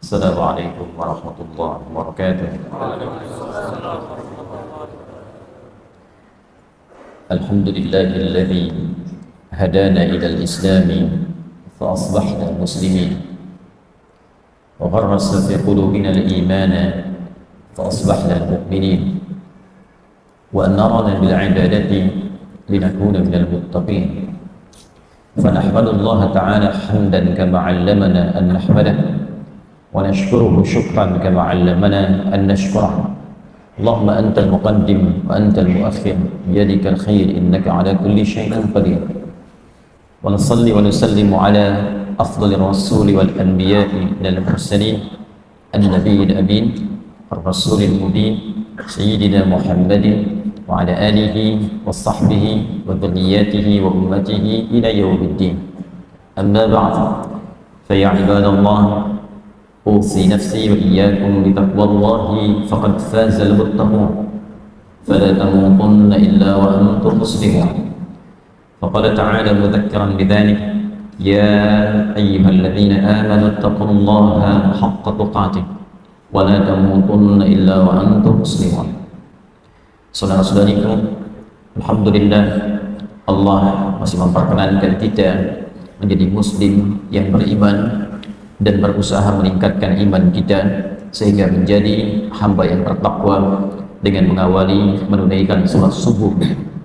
Assalamualaikum warahmatullahi wabarakatuh. Alhamdulillahilladzi hadana ilal islami fa asbahna muslimin wa gharrasa fi qulubina al-imana fa asbahna mu'minin wa amarna bil ibadati linakuna minal muttaqin. Fa nahmadullaha ta'ala hamdan kama 'allamana an nahmadahu ونشكره شكرا كما علمنا أن نشكره. اللهم أنت المقدم وأنت المؤخر بيدك الخير إنك على كل شيء قدير. ونصلي ونسلم على أفضل الرسول والأنبياء من المرسلين النبي الأمين الرسول المبين سيدنا محمد وعلى آله وصحبه وذرياته وأمته إلى يوم الدين. أما بعد فيا عباد الله أوصي نفسي وإياكم بتقوى الله فقد فاز المتقون فلا تموتن إلا وأنتم مسلمون. فقال تعالى مذكرا بذلك يا أيها الذين آمنوا اتقوا الله حق تقاته ولا تموتن إلا وأنتم مسلمون. Saudara-saudariku, alhamdulillah Allah masih memperkenankan kita menjadi muslim yang beriman dan berusaha meningkatkan iman kita sehingga menjadi hamba yang bertakwa dengan mengawali menunaikan salat subuh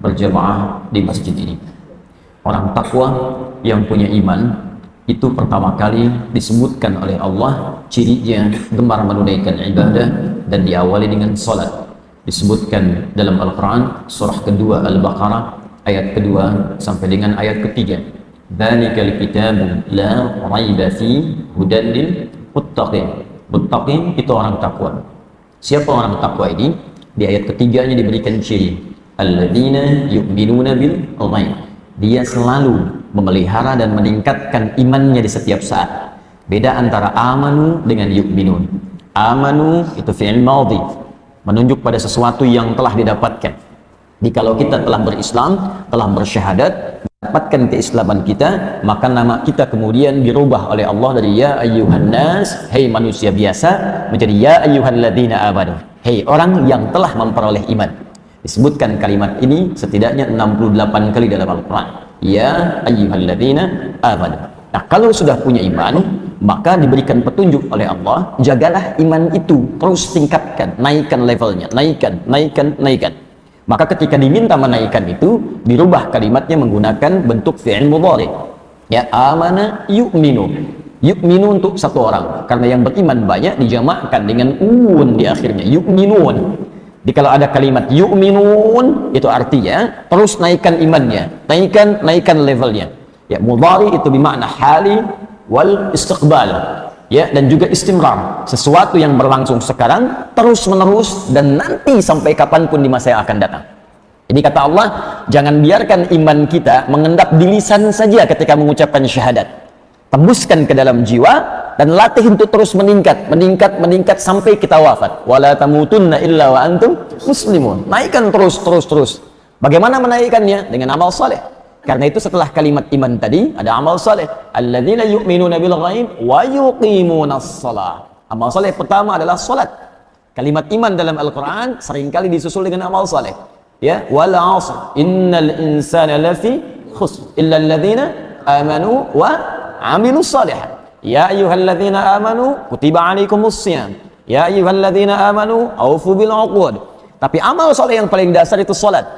berjamaah di masjid ini. Orang takwa yang punya iman itu pertama kali disebutkan oleh Allah cirinya gemar menunaikan ibadah dan diawali dengan salat. Disebutkan dalam Al-Quran surah kedua Al-Baqarah ayat kedua sampai dengan ayat ketiga. Dzalikal kitabu la raiba fi hudan lil muttaqin. Muttaqin itu orang takwa. Siapa orang takwa ini? Di ayat ketiganya diberikan ciri alladzina yu'minuna bil ghaib. Dia selalu memelihara dan meningkatkan imannya di setiap saat. Beda antara amanu dengan yu'minun. Amanu itu fi'il madhi, menunjuk pada sesuatu yang telah didapatkan. Jadi kalau kita telah berislam, telah bersyahadat, dapatkan keislaman kita, maka nama kita kemudian dirubah oleh Allah dari ya ayyuhan nas, hei manusia biasa, menjadi ya ayyuhalladzina amanu, hei orang yang telah memperoleh iman. Disebutkan kalimat ini setidaknya 68 kali dalam Al-Quran, ya ayyuhalladzina amanu. Nah, kalau sudah punya iman, maka diberikan petunjuk oleh Allah, jagalah iman itu, terus tingkatkan, naikkan levelnya, naikkan. Maka ketika diminta menaikkan itu, dirubah kalimatnya menggunakan bentuk fi'il mudhari. Ya, amana yu'minu. Yu'minu untuk satu orang. Karena yang beriman banyak dijamakkan dengan un di akhirnya. Yu'minun. Jadi kalau ada kalimat yu'minun, itu artinya terus naikkan imannya. Naikkan levelnya. Ya, mudhari itu bermakna hali wal istiqbal. Ya, dan juga istimrar, sesuatu yang berlangsung sekarang terus menerus dan nanti sampai kapanpun di masa yang akan datang. Ini kata Allah, jangan biarkan iman kita mengendap di lisan saja ketika mengucapkan syahadat. Tembuskan ke dalam jiwa dan latih untuk terus meningkat sampai kita wafat. Wala tamutunna illa wa antum muslimun. Naikkan terus. Bagaimana menaikkannya? Dengan amal saleh. Karena itu setelah kalimat iman tadi ada amal saleh. Alladzina yu'minuna bil ghaib wa yuqimunas shalah. Amal saleh pertama adalah salat. Kalimat iman dalam Al-Qur'an seringkali disusul dengan amal saleh. Ya, wal 'asr innal insana lafi khusr illa alladzina amanu wa 'amilus shalihat. Ya ayyuhalladzina amanu kutiba 'alaikumus shiyam. Ya ayyuhalladzina amanu aufu bil 'uqud. Tapi amal saleh yang paling dasar itu salat.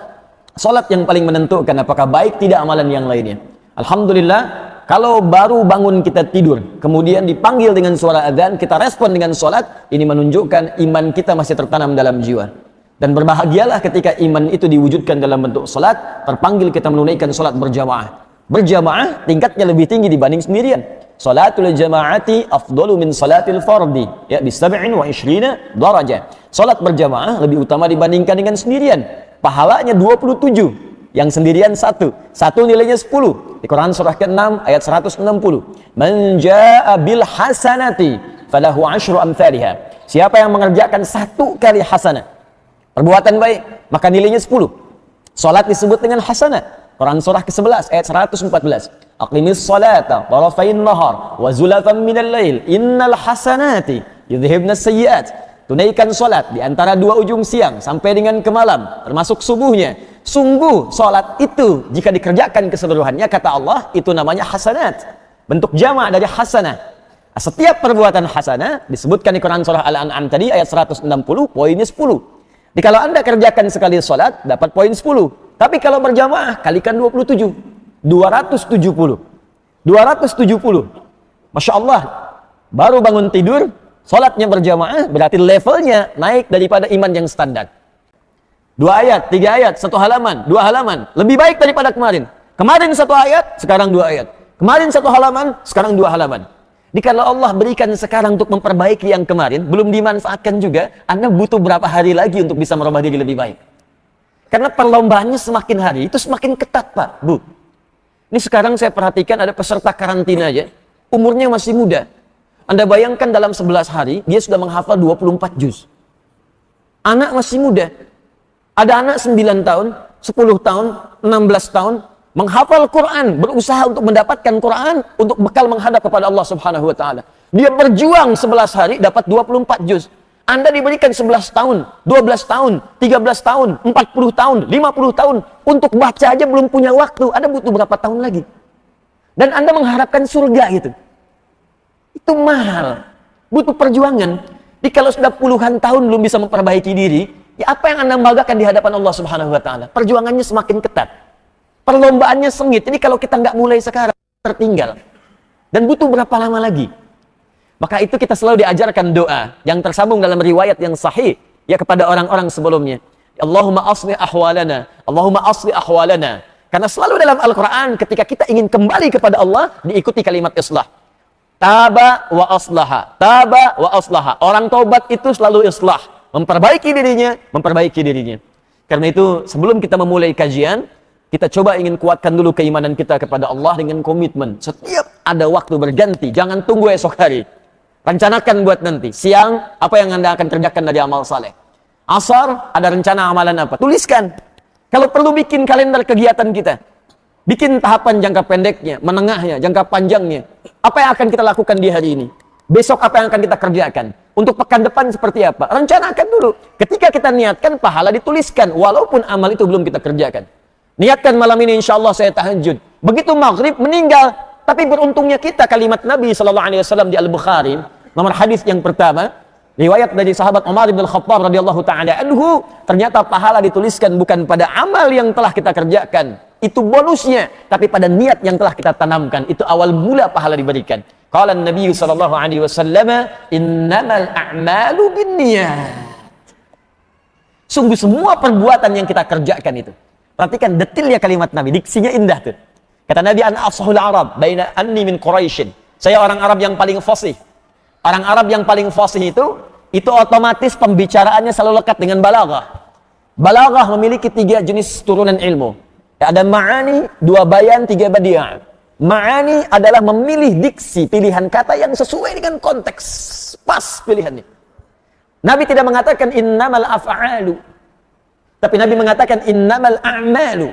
Salat yang paling menentukan apakah baik tidak amalan yang lainnya. Alhamdulillah, kalau baru bangun kita tidur, kemudian dipanggil dengan suara adzan, kita respon dengan salat, ini menunjukkan iman kita masih tertanam dalam jiwa. Dan berbahagialah ketika iman itu diwujudkan dalam bentuk salat, terpanggil kita menunaikan salat berjamaah. Berjamaah tingkatnya lebih tinggi dibanding sendirian. Salatul jamaati afdalu min salatil fardi, ya, bi 27 darajah. Salat berjamaah lebih utama dibandingkan dengan sendirian. Pahalanya 27, yang sendirian satu nilainya 10. Di Quran surah ke-6 ayat 160. Man jaa bil hasanati falahu 10 amsalha. Siapa yang mengerjakan satu kali hasanah, perbuatan baik, maka nilainya 10. Salat disebut dengan hasanah. Quran surah ke-11 ayat 114. Aqimis salata tarafain nahar wa zulatan minal lail innal hasanati yudhibnas sayyiat. Tunaikan salat di antara dua ujung siang sampai dengan ke malam, termasuk subuhnya. Sungguh salat itu jika dikerjakan keseluruhannya, kata Allah, itu namanya hasanat. Bentuk jamak dari hasanah. Setiap perbuatan hasanah disebutkan di Quran surah Al-An'am tadi ayat 160, poinnya 10. Jadi kalau Anda kerjakan sekali salat dapat poin 10. Tapi kalau berjamaah kalikan 27. 270. 270. Masya Allah. Baru bangun tidur, salatnya berjamaah, berarti levelnya naik daripada iman yang standar. 2 ayat, 3 ayat, 1 halaman, 2 halaman. Lebih baik daripada kemarin. Kemarin 1 ayat, sekarang 2 ayat. Kemarin 1 halaman, sekarang 2 halaman. Jadi kalau Allah berikan sekarang untuk memperbaiki yang kemarin, belum dimanfaatkan juga, Anda butuh berapa hari lagi untuk bisa merubah diri lebih baik. Karena perlombaannya semakin hari, itu semakin ketat, Pak, Bu. Ini sekarang saya perhatikan ada peserta karantina aja, umurnya masih muda. Anda bayangkan dalam 11 hari, dia sudah menghafal 24 juz. Anak masih muda. Ada anak 9 tahun, 10 tahun, 16 tahun, menghafal Quran, berusaha untuk mendapatkan Quran, untuk bekal menghadap kepada Allah Subhanahu wa Ta'ala. Dia berjuang 11 hari, dapat 24 juz. Anda diberikan 11 tahun, 12 tahun, 13 tahun, 40 tahun, 50 tahun, untuk baca aja belum punya waktu. Anda butuh berapa tahun lagi? Dan Anda mengharapkan surga gitu. Itu mahal, butuh perjuangan. Jadi kalau sudah puluhan tahun belum bisa memperbaiki diri, ya apa yang Anda banggakan di hadapan Allah Subhanahu wa Ta'ala? Perjuangannya semakin ketat, perlombaannya sengit. Jadi kalau kita nggak mulai sekarang, tertinggal. Dan butuh berapa lama lagi? Maka itu kita selalu diajarkan doa yang tersambung dalam riwayat yang sahih ya kepada orang-orang sebelumnya. Allahumma aslih ahwalana, Allahumma aslih ahwalana. Karena selalu dalam Al-Quran ketika kita ingin kembali kepada Allah, diikuti kalimat islah. Taba wa aslaha, taba wa aslaha. Orang taubat itu selalu islah, memperbaiki dirinya, memperbaiki dirinya. Karena itu sebelum kita memulai kajian, kita coba ingin kuatkan dulu keimanan kita kepada Allah dengan komitmen. Setiap ada waktu berganti, jangan tunggu esok hari. Rencanakan buat nanti. Siang, apa yang Anda akan kerjakan dari amal saleh. Asar, ada rencana amalan apa? Tuliskan. Kalau perlu bikin kalender kegiatan kita. Bikin tahapan jangka pendeknya, menengahnya, jangka panjangnya. Apa yang akan kita lakukan di hari ini? Besok apa yang akan kita kerjakan? Untuk pekan depan seperti apa? Rencanakan dulu. Ketika kita niatkan, pahala dituliskan. Walaupun amal itu belum kita kerjakan. Niatkan malam ini insya Allah saya tahajud. Begitu maghrib meninggal. Tapi beruntungnya kita kalimat Nabi SAW di Al-Bukhari, nomor hadis yang pertama, riwayat dari sahabat Umar bin Khattab radhiyallahu taala anhu, ternyata pahala dituliskan bukan pada amal yang telah kita kerjakan, itu bonusnya, tapi pada niat yang telah kita tanamkan, itu awal mula pahala diberikan. Qala Nabi SAW, innamal a'malu binniyat. Sungguh semua perbuatan yang kita kerjakan itu. Perhatikan detilnya kalimat Nabi, diksinya indah tuh. Kata Nabi, ana afsahul Arab baina anni min Quraisyin. Saya orang Arab yang paling fasih. Orang Arab yang paling fasih itu otomatis pembicaraannya selalu lekat dengan balaghah. Balaghah memiliki 3 jenis turunan ilmu. Ada ma'ani, 2 bayan, 3 badi'ah. Ma'ani adalah memilih diksi, pilihan kata yang sesuai dengan konteks. Pas pilihannya. Nabi tidak mengatakan innamal af'alu. Tapi Nabi mengatakan innamal a'malu.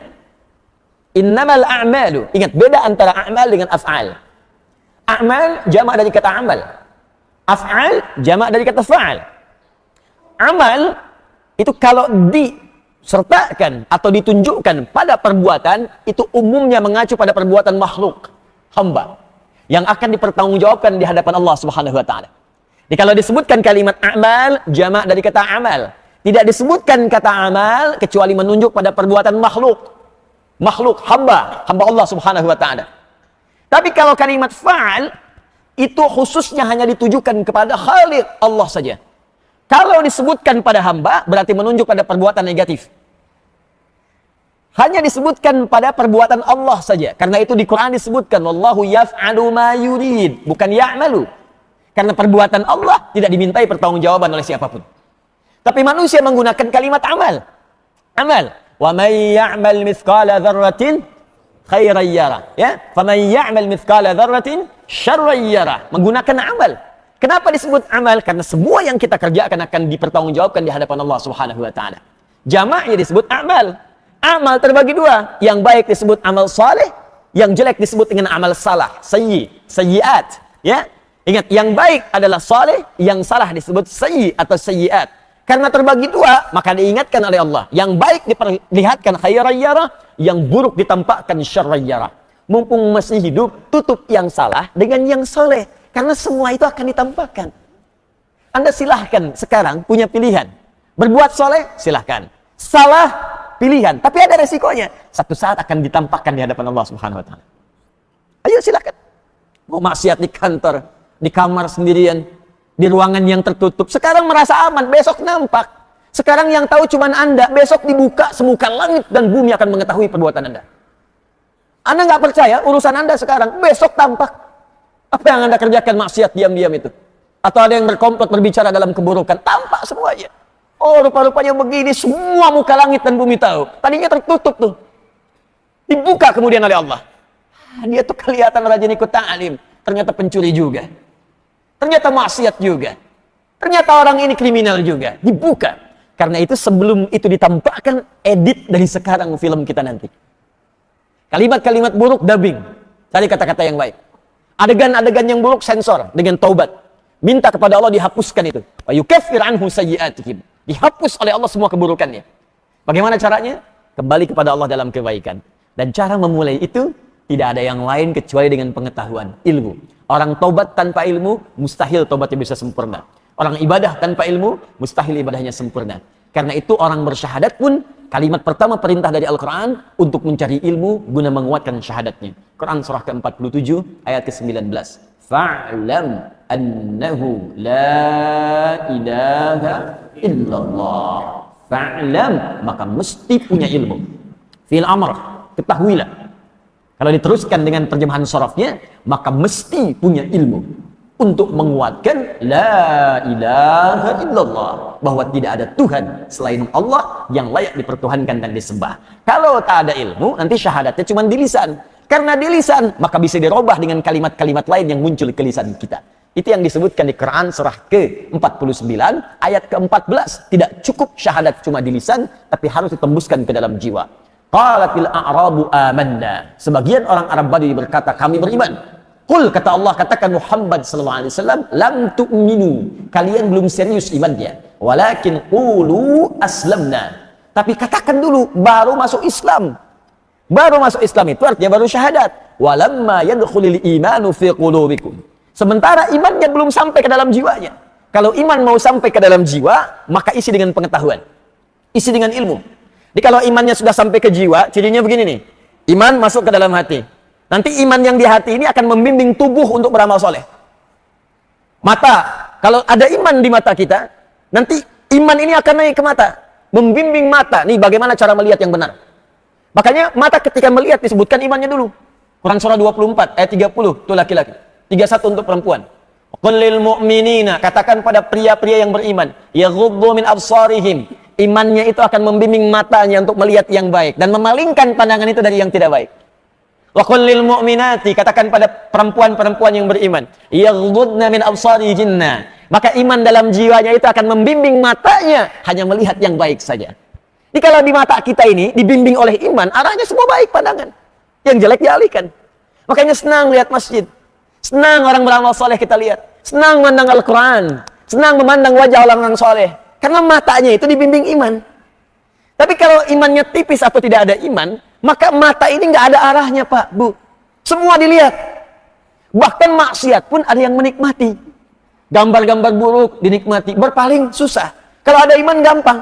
Innamal a'malu. Ingat, beda antara a'mal dengan af'al. A'mal jamak dari kata amal. Af'al jamak dari kata fa'al. Amal itu kalau disertakan atau ditunjukkan pada perbuatan, itu umumnya mengacu pada perbuatan makhluk, hamba, yang akan dipertanggungjawabkan di hadapan Allah Subhanahu wa Ta'ala. Jadi kalau disebutkan kalimat a'mal, jamak dari kata amal. Tidak disebutkan kata amal kecuali menunjuk pada perbuatan makhluk. Makhluk, hamba Allah Subhanahu wa Ta'ala. Tapi kalau kalimat fa'al, itu khususnya hanya ditujukan kepada Khaliq Allah saja. Kalau disebutkan pada hamba, berarti menunjuk pada perbuatan negatif. Hanya disebutkan pada perbuatan Allah saja. Karena itu di Quran disebutkan, wallahu yaf'alu ma yurid, bukan ya'malu. Karena perbuatan Allah tidak dimintai pertanggungjawaban oleh siapapun. Tapi manusia menggunakan kalimat amal. Amal. Wa may ya'mal mithqala dzarratin khairan yara. Ya, fa may ya'mal mithqala dzarratin syarran yara. Menggunakan amal. Kenapa disebut amal? Karena semua yang kita kerjakan akan dipertanggungjawabkan di hadapan Allah Subhanahu wa Ta'ala. Jamaknya disebut amal. Amal terbagi dua. Yang baik disebut amal saleh, yang jelek disebut dengan amal salah, sayyiat. Ya, ingat, yang baik adalah saleh, yang salah disebut sayyi atau sayyiat. Karena terbagi dua, maka diingatkan oleh Allah. Yang baik diperlihatkan khairan yarah, yang buruk ditampakkan syarran yarah. Mumpung masih hidup, tutup yang salah dengan yang soleh. Karena semua itu akan ditampakkan. Anda silahkan sekarang punya pilihan. Berbuat soleh, silahkan. Salah, pilihan. Tapi ada resikonya. Satu saat akan ditampakkan di hadapan Allah Subhanahu wa Ta'ala. Ayo silahkan. Mau maksiat di kantor, di kamar sendirian, di ruangan yang tertutup. Sekarang merasa aman, besok nampak. Sekarang yang tahu cuma Anda, besok dibuka, semuka langit dan bumi akan mengetahui perbuatan Anda. Anda nggak percaya urusan Anda sekarang, besok tampak. Apa yang Anda kerjakan maksiat diam-diam itu? Atau ada yang berkomplot berbicara dalam keburukan, tampak semuanya. Oh, rupa-rupanya begini, semua muka langit dan bumi tahu. Tadinya tertutup tuh. Dibuka kemudian oleh Allah. Dia tuh kelihatan rajin ikut ta'lim, ternyata pencuri juga. Ternyata maksiat juga. Ternyata orang ini kriminal juga. Dibuka. Karena itu sebelum itu ditampakkan, edit dari sekarang film kita nanti. Kalimat-kalimat buruk dubbing. Cari kata-kata yang baik. Adegan-adegan yang buruk sensor dengan taubat. Minta kepada Allah dihapuskan itu. Wa yukaffir anhu sayyi'atihim. Dihapus oleh Allah semua keburukannya. Bagaimana caranya? Kembali kepada Allah dalam kebaikan. Dan cara memulai itu tidak ada yang lain kecuali dengan pengetahuan, ilmu. Orang taubat tanpa ilmu, mustahil taubatnya bisa sempurna. Orang ibadah tanpa ilmu, mustahil ibadahnya sempurna. Karena itu orang bersyahadat pun, kalimat pertama perintah dari Al-Quran untuk mencari ilmu guna menguatkan syahadatnya. Quran surah ke-47 ayat ke-19. Fa'lam annahu la ilaha illallah. Fa'lam, maka mesti punya ilmu. Fil amr, ketahuilah. Kalau diteruskan dengan terjemahan sorofnya, maka mesti punya ilmu untuk menguatkan la ilaha illallah, bahwa tidak ada Tuhan selain Allah yang layak dipertuhankan dan disembah. Kalau tak ada ilmu, nanti syahadatnya cuma di lisan. Karena di lisan, maka bisa dirubah dengan kalimat-kalimat lain yang muncul ke lisan kita. Itu yang disebutkan di Quran surah ke-49 ayat ke-14. Tidak cukup syahadat cuma di lisan, tapi harus ditembuskan ke dalam jiwa. Qalatil a'rabu amanna. Sebagian orang Arab Badui berkata, kami beriman. Qul, kata Allah, katakan Muhammad sallallahu alaihi wasallam, lam tu'minu. Kalian belum serius imannya. Walakin qulu aslamna. Tapi katakan dulu, baru masuk Islam. Baru masuk Islam itu artinya baru syahadat. Walamma yadkhulul imanu fi qulubikum. Sementara imannya belum sampai ke dalam jiwanya. Kalau iman mau sampai ke dalam jiwa, maka isi dengan pengetahuan. Isi dengan ilmu. Jadi kalau imannya sudah sampai ke jiwa, cirinya begini nih. Iman masuk ke dalam hati. Nanti iman yang di hati ini akan membimbing tubuh untuk beramal soleh. Mata, kalau ada iman di mata kita, nanti iman ini akan naik ke mata. Membimbing mata. Nih bagaimana cara melihat yang benar. Makanya mata ketika melihat disebutkan imannya dulu. Quran surah 24 ayat 30 itu laki-laki. 31 untuk perempuan. Qul lil mu'minina, katakan pada pria-pria yang beriman, yaghuddu min absarihim. Imannya itu akan membimbing matanya untuk melihat yang baik dan memalingkan pandangan itu dari yang tidak baik. Wa qul lil mu'minati, katakan pada perempuan-perempuan yang beriman, yaghuddna min absarihinna. Maka iman dalam jiwanya itu akan membimbing matanya hanya melihat yang baik saja. Jadi kalau di mata kita ini dibimbing oleh iman, arahnya semua baik pandangan. Yang jelek dialihkan. Makanya senang lihat masjid. Senang orang beramal soleh kita lihat. Senang memandang Al-Quran. Senang memandang wajah orang-orang soleh. Karena matanya itu dibimbing iman. Tapi kalau imannya tipis atau tidak ada iman, maka mata ini nggak ada arahnya, Pak, Bu. Semua dilihat. Bahkan maksiat pun ada yang menikmati. Gambar-gambar buruk dinikmati. Berpaling susah. Kalau ada iman gampang.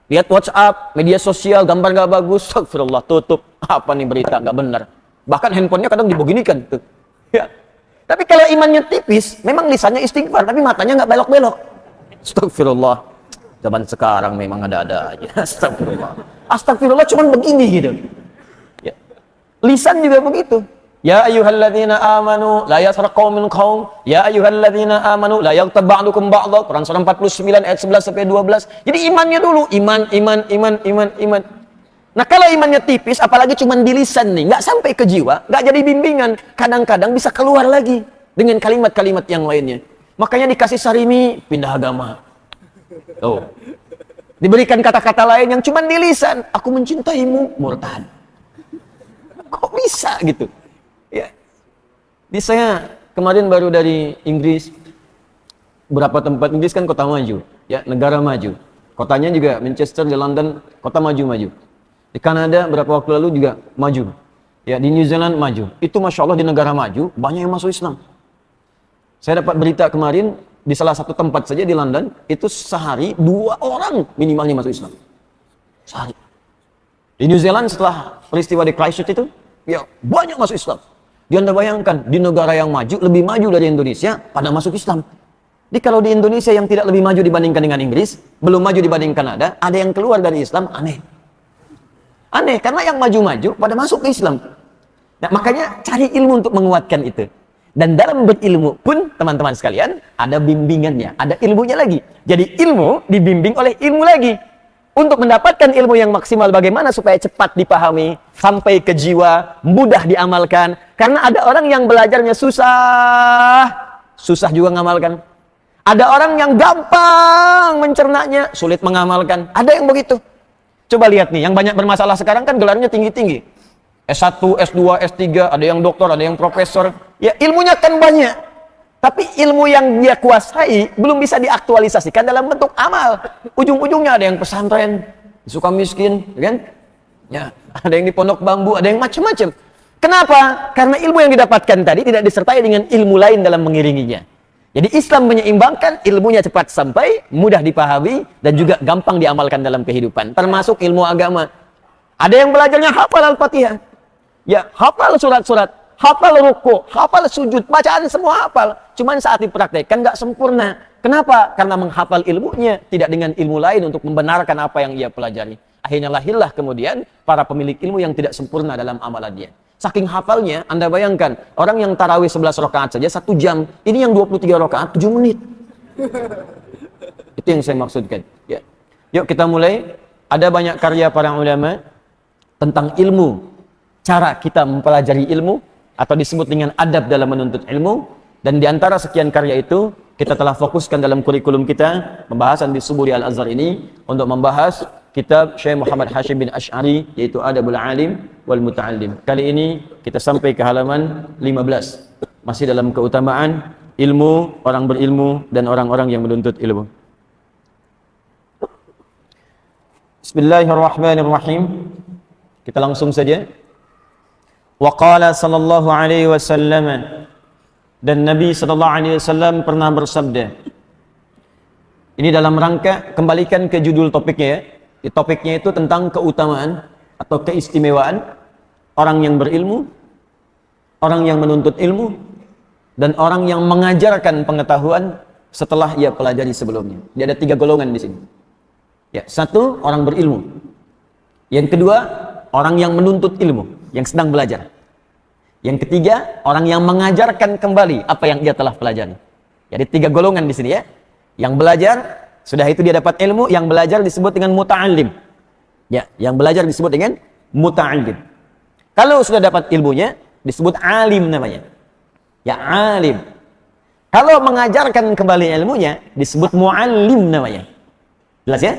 Lihat WhatsApp, media sosial, gambar nggak bagus, astagfirullah, tutup. Apa nih berita nggak benar? Bahkan handphonenya kadang dibeginikan tuh. Ya. Tapi kalau imannya tipis, memang lisannya istighfar, tapi matanya nggak belok-belok. Astagfirullah. Zaman sekarang memang ada-ada aja. Astagfirullah. Astagfirullah cuman begini gitu. Ya. Lisan juga begitu. Ya ayyuhalladzina amanu la yasraq qaumun qaum. Ya ayyuhalladzina amanu la yaghtab ba'dukum ba'dha. Quran surah 49 ayat 11 sampai 12. Jadi imannya dulu, iman. Nah, kalau imannya tipis, apalagi cuma di lisan nih, nggak sampai ke jiwa, nggak jadi bimbingan, kadang-kadang bisa keluar lagi dengan kalimat-kalimat yang lainnya. Makanya dikasih sarimi, pindah agama. Oh. Diberikan kata-kata lain yang cuma di lisan, aku mencintaimu, murtad. Kok bisa gitu? Ya. Di saya kemarin baru dari Inggris, beberapa tempat Inggris kan kota maju, ya negara maju. Kotanya juga Manchester, di London, kota maju-maju. Di Kanada beberapa waktu lalu juga maju. Ya di New Zealand maju. Itu Masya Allah di negara maju banyak yang masuk Islam. Saya dapat berita kemarin di salah satu tempat saja di London, itu sehari 2 orang minimalnya masuk Islam. Sehari. Di New Zealand setelah peristiwa di Christchurch itu, ya banyak masuk Islam. Dia Anda bayangkan, di negara yang maju, lebih maju dari Indonesia, pada masuk Islam. Jadi kalau di Indonesia yang tidak lebih maju dibandingkan dengan Inggris, belum maju dibandingkan Kanada, ada yang keluar dari Islam, aneh. Aneh, karena yang maju-maju pada masuk ke Islam. Nah, makanya cari ilmu untuk menguatkan itu. Dan dalam berilmu pun, teman-teman sekalian, ada bimbingannya, ada ilmunya lagi. Jadi ilmu dibimbing oleh ilmu lagi. Untuk mendapatkan ilmu yang maksimal, bagaimana supaya cepat dipahami, sampai ke jiwa, mudah diamalkan. Karena ada orang yang belajarnya susah, susah juga mengamalkan. Ada orang yang gampang mencernanya, sulit mengamalkan. Ada yang begitu. Coba lihat nih, yang banyak bermasalah sekarang kan gelarnya tinggi-tinggi. S1, S2, S3, ada yang doktor, ada yang profesor. Ya ilmunya kan banyak. Tapi ilmu yang dia kuasai belum bisa diaktualisasikan dalam bentuk amal. Ujung-ujungnya ada yang pesantren, suka miskin, kan? Ya, ada yang di pondok bambu, ada yang macam-macam. Kenapa? Karena ilmu yang didapatkan tadi tidak disertai dengan ilmu lain dalam mengiringinya. Jadi Islam menyeimbangkan, ilmunya cepat sampai, mudah dipahami, dan juga gampang diamalkan dalam kehidupan. Termasuk ilmu agama. Ada yang belajarnya hafal Al-Fatihah. Ya, hafal surat-surat, hafal ruku, hafal sujud, bacaan semua hafal. Cuman saat dipraktekkan nggak sempurna. Kenapa? Karena menghafal ilmunya tidak dengan ilmu lain untuk membenarkan apa yang ia pelajari. Akhirnya lahirlah kemudian para pemilik ilmu yang tidak sempurna dalam amalannya. Saking hafalnya, Anda bayangkan, orang yang tarawih 11 rakaat saja 1 jam, ini yang 23 rakaat 7 menit. Itu yang saya maksudkan. Ya. Yuk kita mulai. Ada banyak karya para ulama tentang ilmu. Cara kita mempelajari ilmu atau disebut dengan adab dalam menuntut ilmu, dan di antara sekian karya itu kita telah fokuskan dalam kurikulum kita pembahasan di Suburi Al-Azhar ini untuk membahas kitab Syekh Muhammad Hashim bin Asy'ari, yaitu Adabul Alim wal Muta'allim. Kali ini kita sampai ke halaman 15, masih dalam keutamaan ilmu, orang berilmu dan orang-orang yang menuntut ilmu. Bismillahirrahmanirrahim. Kita langsung saja. Wa qala sallallahu alaihi wasallam, dan Nabi sallallahu alaihi wasallam pernah bersabda. Ini dalam rangka, kembalikan ke judul topiknya ya. Di topiknya itu tentang keutamaan atau keistimewaan orang yang berilmu, orang yang menuntut ilmu, dan orang yang mengajarkan pengetahuan setelah ia pelajari sebelumnya. Jadi ada 3 golongan di sini. Ya, 1 orang berilmu. Yang kedua, orang yang menuntut ilmu, yang sedang belajar. Yang ketiga, orang yang mengajarkan kembali apa yang dia telah pelajari. Jadi 3 golongan di sini ya. Yang belajar, sudah itu dia dapat ilmu. Yang belajar disebut dengan muta'allim. Ya, yang belajar disebut dengan muta'allim. Kalau sudah dapat ilmunya, disebut alim namanya. Ya, alim. Kalau mengajarkan kembali ilmunya, disebut mu'allim namanya. Jelas ya?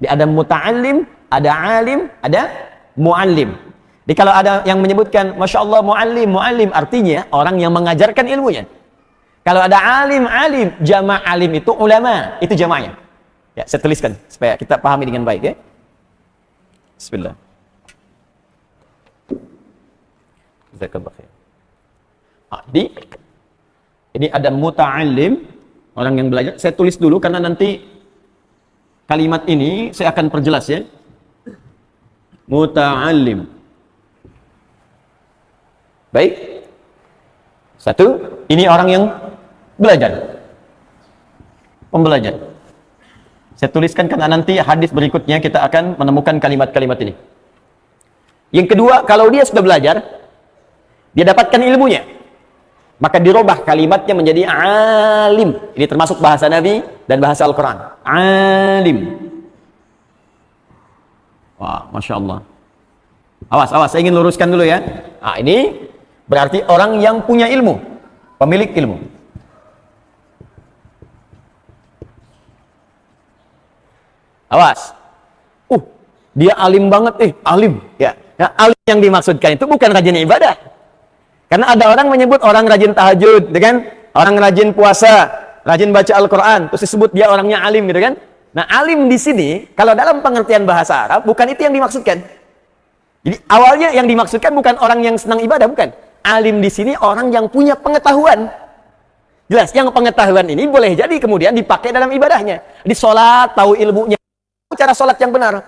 Ada muta'allim, ada alim, ada mu'allim. Jadi kalau ada yang menyebutkan Masya Allah mu'allim artinya orang yang mengajarkan ilmunya. Kalau ada alim, jama' alim itu ulama, itu jama'nya. Ya, saya tuliskan supaya kita pahami dengan baik ya. Bismillah. Jadi ini ada muta'allim, orang yang belajar. Saya tulis dulu karena nanti kalimat ini saya akan perjelas ya. Muta'allim. Baik. 1, ini orang yang belajar. Pembelajar. Saya tuliskan karena nanti hadis berikutnya kita akan menemukan kalimat-kalimat ini. Yang kedua, kalau dia sudah belajar, dia dapatkan ilmunya, maka dirubah kalimatnya menjadi alim. Ini termasuk bahasa Nabi dan bahasa Al-Quran. Alim. Wah, Masya Allah. Awas, saya ingin luruskan dulu ya. Nah, ini berarti orang yang punya ilmu, pemilik ilmu. Awas, dia alim banget, alim. Ya, alim yang dimaksudkan itu bukan rajin ibadah. Karena ada orang menyebut orang rajin tahajud, gitu kan? Orang rajin puasa, rajin baca Al-Quran, terus disebut dia orangnya alim, gitu kan? Nah, alim di sini, kalau dalam pengertian bahasa Arab, bukan itu yang dimaksudkan. Jadi, awalnya yang dimaksudkan bukan orang yang senang ibadah, bukan. Alim di sini orang yang punya pengetahuan. Jelas, yang pengetahuan ini boleh jadi kemudian dipakai dalam ibadahnya. Di sholat, tahu ilmunya, cara sholat yang benar.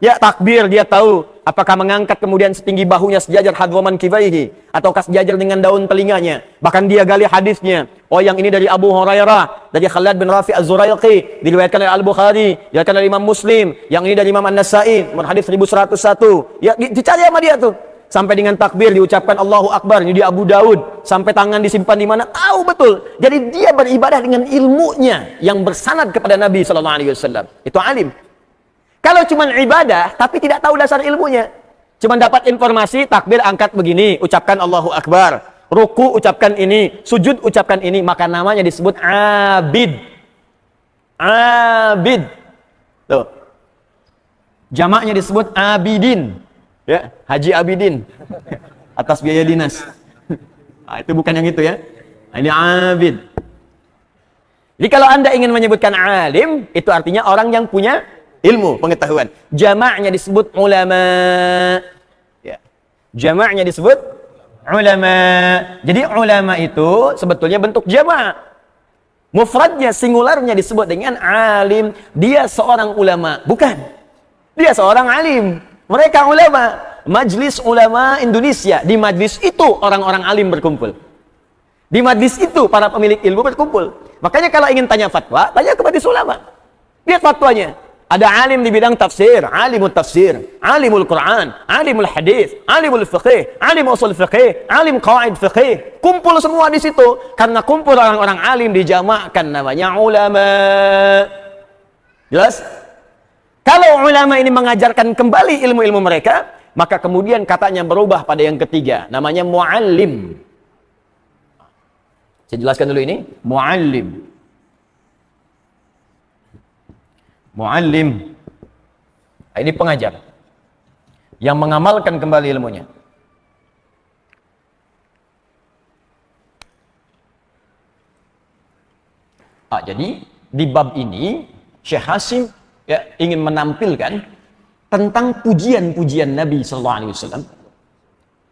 Ya, takbir, dia tahu apakah mengangkat kemudian setinggi bahunya sejajar hadwaman kibaihi, ataukah sejajar dengan daun telinganya. Bahkan dia gali hadisnya. Oh, yang ini dari Abu Hurairah, dari Khalid bin Rafi Az-Zuraiqi, diriwayatkan oleh Al-Bukhari, diriwayatkan oleh Imam Muslim, yang ini dari Imam An-Nasa'i, nomor hadis 1101. Ya, dicari sama dia tuh. Sampai dengan takbir diucapkan Allahu Akbar, ini di Abu Daud. Sampai tangan disimpan di mana? Tahu betul. Jadi dia beribadah dengan ilmunya yang bersanad kepada Nabi sallallahu alaihi wasallam. Itu alim. Kalau cuma ibadah tapi tidak tahu dasar ilmunya, cuma dapat informasi takbir angkat begini, ucapkan Allahu Akbar, ruku ucapkan ini, sujud ucapkan ini, maka namanya disebut abid. Abid. Tuh. Jamaknya disebut abidin. Ya, Haji Abidin. Atas biaya dinas. Nah, itu bukan yang itu ya. Nah, ini abid. Jadi kalau Anda ingin menyebutkan alim, itu artinya orang yang punya ilmu, pengetahuan. Jamaknya disebut ulama. Ya. Jamaknya disebut ulama. Jadi ulama itu sebetulnya bentuk jamak. Mufradnya, singularnya disebut dengan alim. Dia seorang ulama. Bukan. Dia seorang alim. Mereka ulama. Majlis Ulama Indonesia. Di majlis itu orang-orang alim berkumpul. Di majlis itu para pemilik ilmu berkumpul. Makanya kalau ingin tanya fatwa, tanya ke majlis ulama. Lihat fatwanya. Ada alim di bidang tafsir, alimul tafsir, alimul Quran, alimul hadis, alimul fiqih, alim usul fiqih, alim qawaid fiqih. Kumpul semua di situ. Karena kumpul orang-orang alim dijamakkan namanya ulama. Jelas? Kalau ulama ini mengajarkan kembali ilmu-ilmu mereka, maka kemudian katanya berubah pada yang ketiga, namanya muallim. Saya jelaskan dulu ini, muallim. Muallim, ini pengajar yang mengamalkan kembali ilmunya. Jadi di bab ini Syekh Hasim ya ingin menampilkan tentang pujian-pujian Nabi sallallahu alaihi wasallam,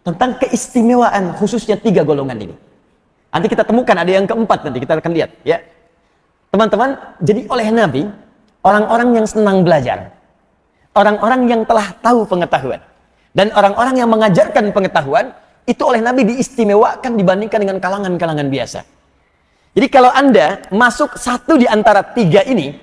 tentang keistimewaan khususnya 3 golongan ini. Nanti kita temukan ada yang keempat, nanti kita akan lihat ya. Teman-teman, jadi oleh Nabi orang-orang yang senang belajar, orang-orang yang telah tahu pengetahuan, dan orang-orang yang mengajarkan pengetahuan, itu oleh Nabi diistimewakan dibandingkan dengan kalangan-kalangan biasa. Jadi kalau Anda masuk satu di antara 3 ini,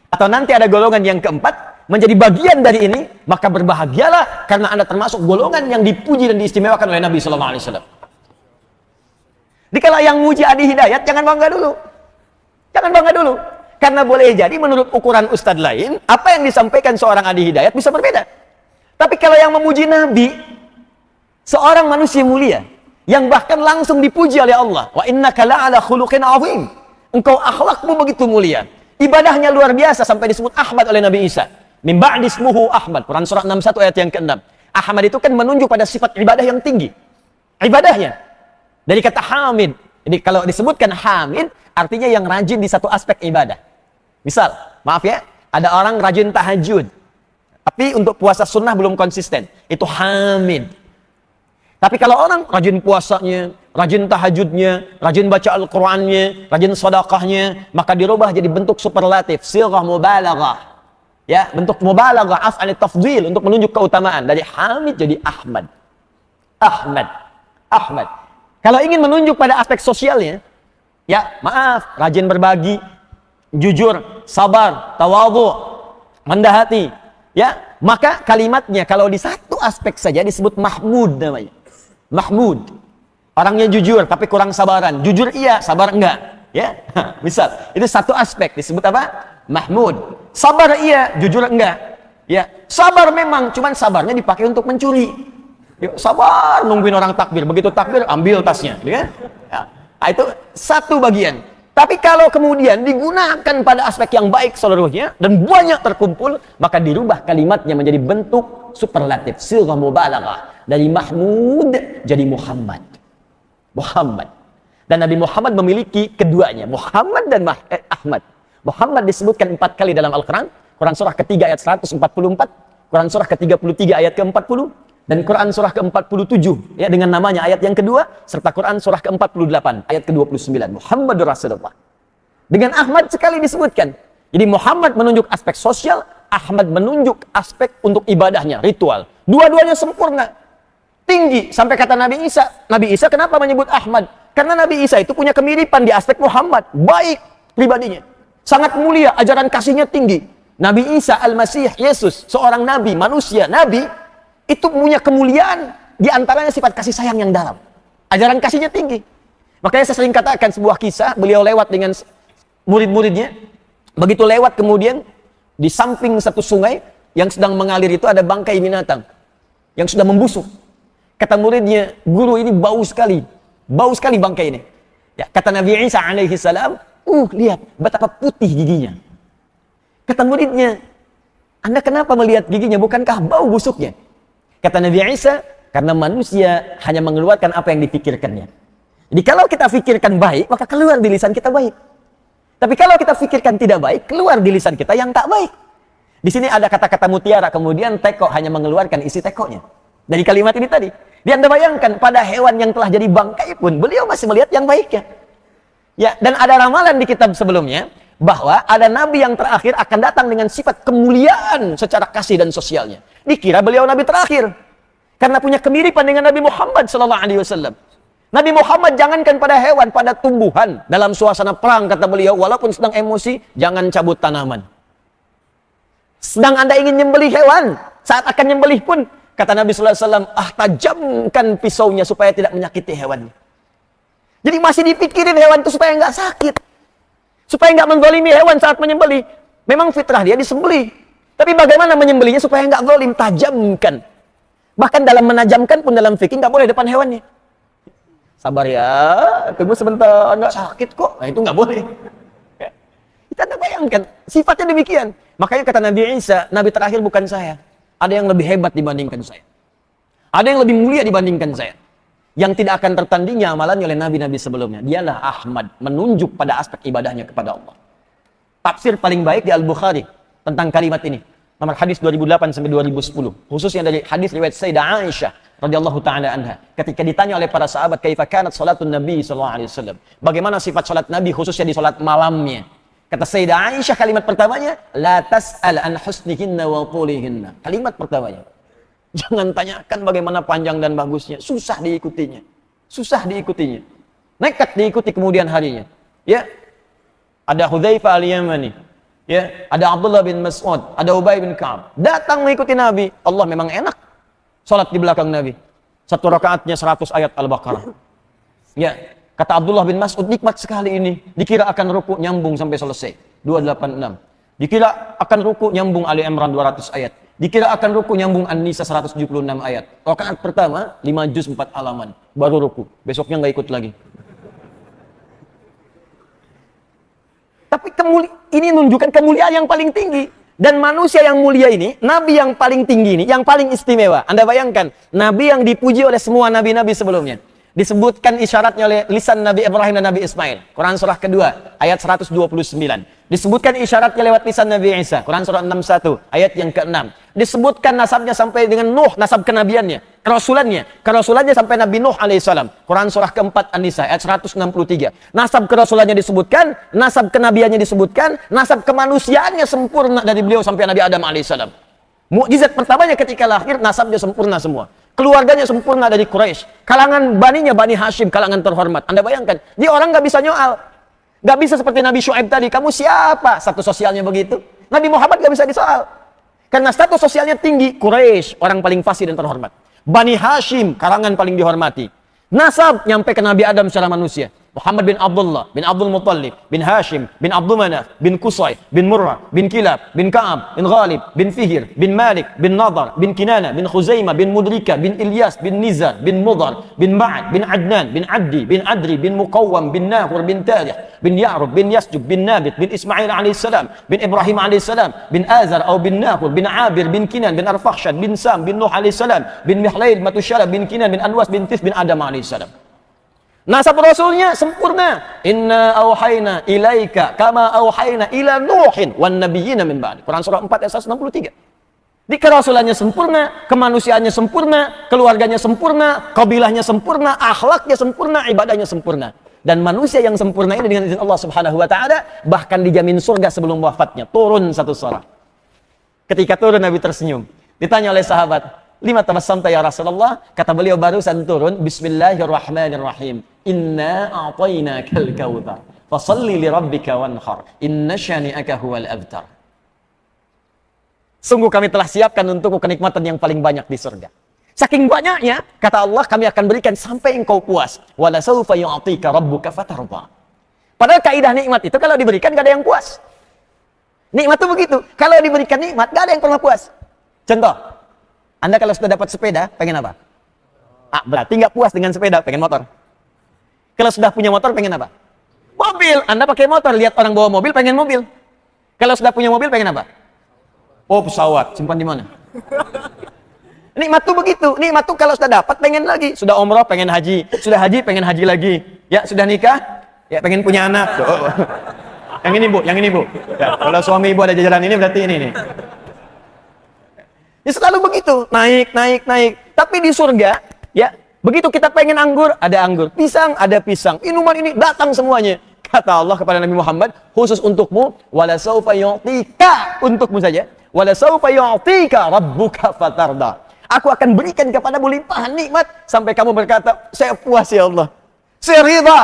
atau nanti ada golongan yang keempat, menjadi bagian dari ini, maka berbahagialah karena Anda termasuk golongan yang dipuji dan diistimewakan oleh Nabi SAW. Jadi kalau yang muji Adi Hidayat, jangan bangga dulu. Jangan bangga dulu. Karena boleh jadi menurut ukuran ustadz lain, apa yang disampaikan seorang Adi Hidayat bisa berbeda. Tapi kalau yang memuji Nabi, seorang manusia mulia, yang bahkan langsung dipuji oleh Allah, wa innaka la'ala khuluqin azim. Engkau akhlakmu begitu mulia. Ibadahnya luar biasa sampai disebut Ahmad oleh Nabi Isa. Min ba'di ismuhu Ahmad. Quran surah 61 ayat yang ke-6. Ahmad itu kan menunjuk pada sifat ibadah yang tinggi. Ibadahnya. Dari kata hamid. Jadi kalau disebutkan hamid, artinya yang rajin di satu aspek ibadah. Misal, maaf ya, ada orang rajin tahajud, tapi untuk puasa sunnah belum konsisten. Itu hamid. Tapi kalau orang rajin puasanya, rajin tahajudnya, rajin baca Al-Qur'annya, rajin sedekahnya, maka dirubah jadi bentuk superlatif, sighah mubalaghah. Ya, bentuk mubalaghah, af'al tafdhil untuk menunjuk keutamaan. Dari hamid jadi Ahmad. Ahmad. Ahmad. Kalau ingin menunjuk pada aspek sosialnya, ya, maaf, rajin berbagi, jujur, sabar, tawadhu, rendah hati, ya, maka kalimatnya kalau di satu aspek saja disebut Mahmud namanya. Mahmud. Orangnya jujur tapi kurang sabaran. Jujur iya, sabar enggak. Ya. Misal, itu satu aspek disebut apa? Mahmud. Sabar iya, jujur enggak. Ya. Sabar memang, cuman sabarnya dipakai untuk mencuri. Yuk, sabar nungguin orang takbir. Begitu takbir, ambil tasnya, ya. Ya. Nah, itu satu bagian. Tapi kalau kemudian digunakan pada aspek yang baik seluruhnya dan banyak terkumpul, maka dirubah kalimatnya menjadi bentuk superlatif, sighah mubalaghah, dari Mahmud jadi Muhammad. Muhammad. Dan Nabi Muhammad memiliki keduanya, Muhammad dan Ahmad. Muhammad disebutkan 4 kali dalam Al-Quran. Quran surah ketiga ayat 144, Quran surah ke-33 ayat ke-40, dan Quran surah ke-47 ya dengan namanya ayat yang kedua, serta Quran surah ke-48 ayat ke-29. Muhammadur Rasulullah. Dengan Ahmad sekali disebutkan. Jadi Muhammad menunjuk aspek sosial, Ahmad menunjuk aspek untuk ibadahnya, ritual. Dua-duanya sempurna. Tinggi sampai kata Nabi Isa. Nabi Isa kenapa menyebut Ahmad? Karena Nabi Isa itu punya kemiripan di aspek Muhammad. Baik pribadinya. Sangat mulia, ajaran kasihnya tinggi. Nabi Isa Al-Masih, Yesus, seorang nabi, manusia, nabi, itu punya kemuliaan, di antaranya sifat kasih sayang yang dalam. Ajaran kasihnya tinggi. Makanya saya sering katakan sebuah kisah, beliau lewat dengan murid-muridnya. Begitu lewat kemudian, di samping satu sungai yang sedang mengalir itu ada bangkai binatang yang sudah membusuk. Kata muridnya, guru ini bau sekali bangkai ini. Ya, kata Nabi Isa alaihi salam, lihat betapa putih giginya. Kata muridnya, Anda kenapa melihat giginya? Bukankah bau busuknya? Kata Nabi Isa, karena manusia hanya mengeluarkan apa yang dipikirkannya. Jadi kalau kita pikirkan baik, maka keluar di lisan kita baik. Tapi kalau kita pikirkan tidak baik, keluar di lisan kita yang tak baik. Di sini ada kata-kata mutiara, kemudian teko hanya mengeluarkan isi tekonya. Dari kalimat ini tadi. Dia Anda bayangkan, pada hewan yang telah jadi bangkai pun, beliau masih melihat yang baiknya. Ya, dan ada ramalan di kitab sebelumnya, bahwa ada nabi yang terakhir akan datang dengan sifat kemuliaan secara kasih dan sosialnya. Dikira beliau nabi terakhir karena punya kemiripan dengan Nabi Muhammad SAW. Nabi Muhammad jangankan pada hewan, pada tumbuhan. Dalam suasana perang kata beliau, walaupun sedang emosi, jangan cabut tanaman. Sedang Anda ingin nyembelih hewan, saat akan nyembelih pun, kata Nabi SAW, tajamkan pisaunya supaya tidak menyakiti hewan. Jadi masih dipikirin hewan itu supaya nggak sakit. Supaya nggak menzalimi hewan saat menyembelih. Memang fitrah dia disembelih. Tapi bagaimana menyembelihnya supaya nggak zalim? Tajamkan. Bahkan dalam menajamkan pun dalam fikih nggak boleh depan hewannya. Sabar ya, tunggu sebentar, nggak sakit kok. Nah itu nggak boleh. Ya. Kita nggak bayangkan, sifatnya demikian. Makanya kata Nabi Isa, Nabi terakhir bukan saya. Ada yang lebih hebat dibandingkan saya. Ada yang lebih mulia dibandingkan saya. Yang tidak akan tertandingi amalannya oleh nabi-nabi sebelumnya. Dialah Ahmad, menunjuk pada aspek ibadahnya kepada Allah. Tafsir paling baik di Al-Bukhari tentang kalimat ini. Nomor hadis 2008 sampai 2010. Khususnya dari hadis riwayat Sayyidah Aisyah radhiyallahu taala anha. Ketika ditanya oleh para sahabat, "Kaifa kanat salatun Nabi sallallahu alaihi wasallam?" Bagaimana sifat salat Nabi khususnya di salat malamnya? Kata Sayyidah Aisyah kalimat pertamanya, "La tas'al an husnihinna wa tulihinna." Kalimat pertamanya. Jangan tanyakan bagaimana panjang dan bagusnya. Susah diikutinya. Susah diikutinya. Nekat diikuti kemudian harinya. Ya. Ada Hudzaifah al-Yamani. Ya. Ada Abdullah bin Mas'ud. Ada Ubay bin Ka'ab. Datang mengikuti Nabi. Allah memang enak. Salat di belakang Nabi. Satu rakaatnya 100 ayat Al-Baqarah. Ya. Kata Abdullah bin Mas'ud, nikmat sekali ini. Dikira akan ruku nyambung sampai selesai. 286. Dikira akan ruku nyambung Ali Imran 200 ayat. Dikira akan ruku nyambung An-Nisa 176 ayat. Rakaat pertama 5 juz 4 halaman. Baru ruku. Besoknya nggak ikut lagi. Tapi ini menunjukkan kemuliaan yang paling tinggi. Dan manusia yang mulia ini, nabi yang paling tinggi ini, yang paling istimewa. Anda bayangkan, nabi yang dipuji oleh semua nabi-nabi sebelumnya. Disebutkan isyaratnya oleh lisan Nabi Ibrahim dan Nabi Ismail. Quran surah kedua, ayat 129. Disebutkan isyaratnya lewat lisan Nabi Isa. Quran surah 61, ayat yang ke-6. Disebutkan nasabnya sampai dengan Nuh, nasab kenabiannya, kerasulannya sampai Nabi Nuh alaihissalam. Quran surah keempat An-Nisa, ayat 163. Nasab kerasulannya disebutkan, nasab kenabiannya disebutkan, nasab kemanusiaannya sempurna dari beliau sampai Nabi Adam alaihissalam. Mukjizat pertamanya ketika lahir, nasabnya sempurna semua. Keluarganya sempurna dari Quraisy. Kalangan baninya Bani Hashim, kalangan terhormat. Anda bayangkan, dia orang nggak bisa nyoal. Nggak bisa seperti Nabi Syuaib tadi, kamu siapa? Status sosialnya begitu. Nabi Muhammad nggak bisa disoal. Karena status sosialnya tinggi. Quraisy, orang paling fasih dan terhormat. Bani Hashim, kalangan paling dihormati. Nasab, nyampe ke Nabi Adam secara manusia. Muhammad bin Abdullah, bin Abdul Muttalib, bin Hashim, bin Abdul Manaf, bin Qusay, bin Murrah, bin Kilab, bin Ka'ab, bin Ghalib, bin Fihir, bin Malik, bin Nadar, bin Kinana, bin Khuzaimah, bin Mudrika, bin Ilyas, bin Nizar, bin Mudar, bin Ma'ad, bin Adnan, bin Abdi, bin Adri, bin Muqawwam, bin Nahur, bin Tarikh, bin Ya'rub, bin Yasjub, bin Nabit, bin Ismail alaihissalam, bin Ibrahim alaihissalam, bin Azar atau bin Nahur, bin Abir, bin Kinan, bin Arfakhshad, bin Sam, bin Nuh alaihissalam, bin Mihlail, Matusyala, bin Kinan, bin Anwas, bin Tis, bin Adam alaihissalam. Nasab Rasulnya sempurna. Inna auhayna ilaika kama auhayna ila Nuhin wan nabiyyina min ba'di. Quran surah 4 ayat 163. Di kerasulannya sempurna, kemanusiaannya sempurna, keluarganya sempurna, kabilahnya sempurna, akhlaknya sempurna, ibadahnya sempurna. Dan manusia yang sempurna ini dengan izin Allah Subhanahu wa taala bahkan dijamin surga sebelum wafatnya. Turun satu surah. Ketika turun Nabi tersenyum. Ditanya oleh sahabat, "Lima tabassamta ya Rasulullah?" Kata beliau barusan turun, "Bismillahirrahmanirrahim. Inna a'tainakal kautsar. Fashalli li rabbika wanhar. Inna syani'aka huwal abtar." Sungguh kami telah siapkan untukmu kenikmatan yang paling banyak di surga. Saking banyaknya, kata Allah, kami akan berikan sampai engkau puas. Wala sawfa yu'tika rabbuka fatarda. Padahal kaidah nikmat itu kalau diberikan gak ada yang puas. Nikmat itu begitu. Kalau diberikan nikmat, gak ada yang pernah puas. Contoh, Anda kalau sudah dapat sepeda, pengen apa? Berarti gak puas dengan sepeda, pengen motor. Kalau sudah punya motor, pengen apa? Mobil. Anda pakai motor, lihat orang bawa mobil, pengen mobil. Kalau sudah punya mobil, pengen apa? Oh, pesawat. Simpan di mana? Nikmat tuh begitu. Nikmat tuh kalau sudah dapat, pengen lagi. Sudah umroh, pengen haji. Sudah haji, pengen haji lagi. Ya, sudah nikah, ya pengen punya anak. Tuh. Yang ini, Bu. Yang ini, Bu. Ya, kalau suami Ibu ada jajaran ini, berarti ini nih. Ya, selalu begitu. Naik, naik, naik. Tapi di surga, ya, begitu kita pengen anggur, ada anggur. Pisang, ada pisang. Minuman ini datang semuanya. Kata Allah kepada Nabi Muhammad, khusus untukmu, wala sawfa yu'tika, untukmu saja. Wala sawfa yu'tika rabbuka fatarda. Aku akan berikan kepadamu limpahan nikmat sampai kamu berkata, saya puas ya Allah. Saya ridha.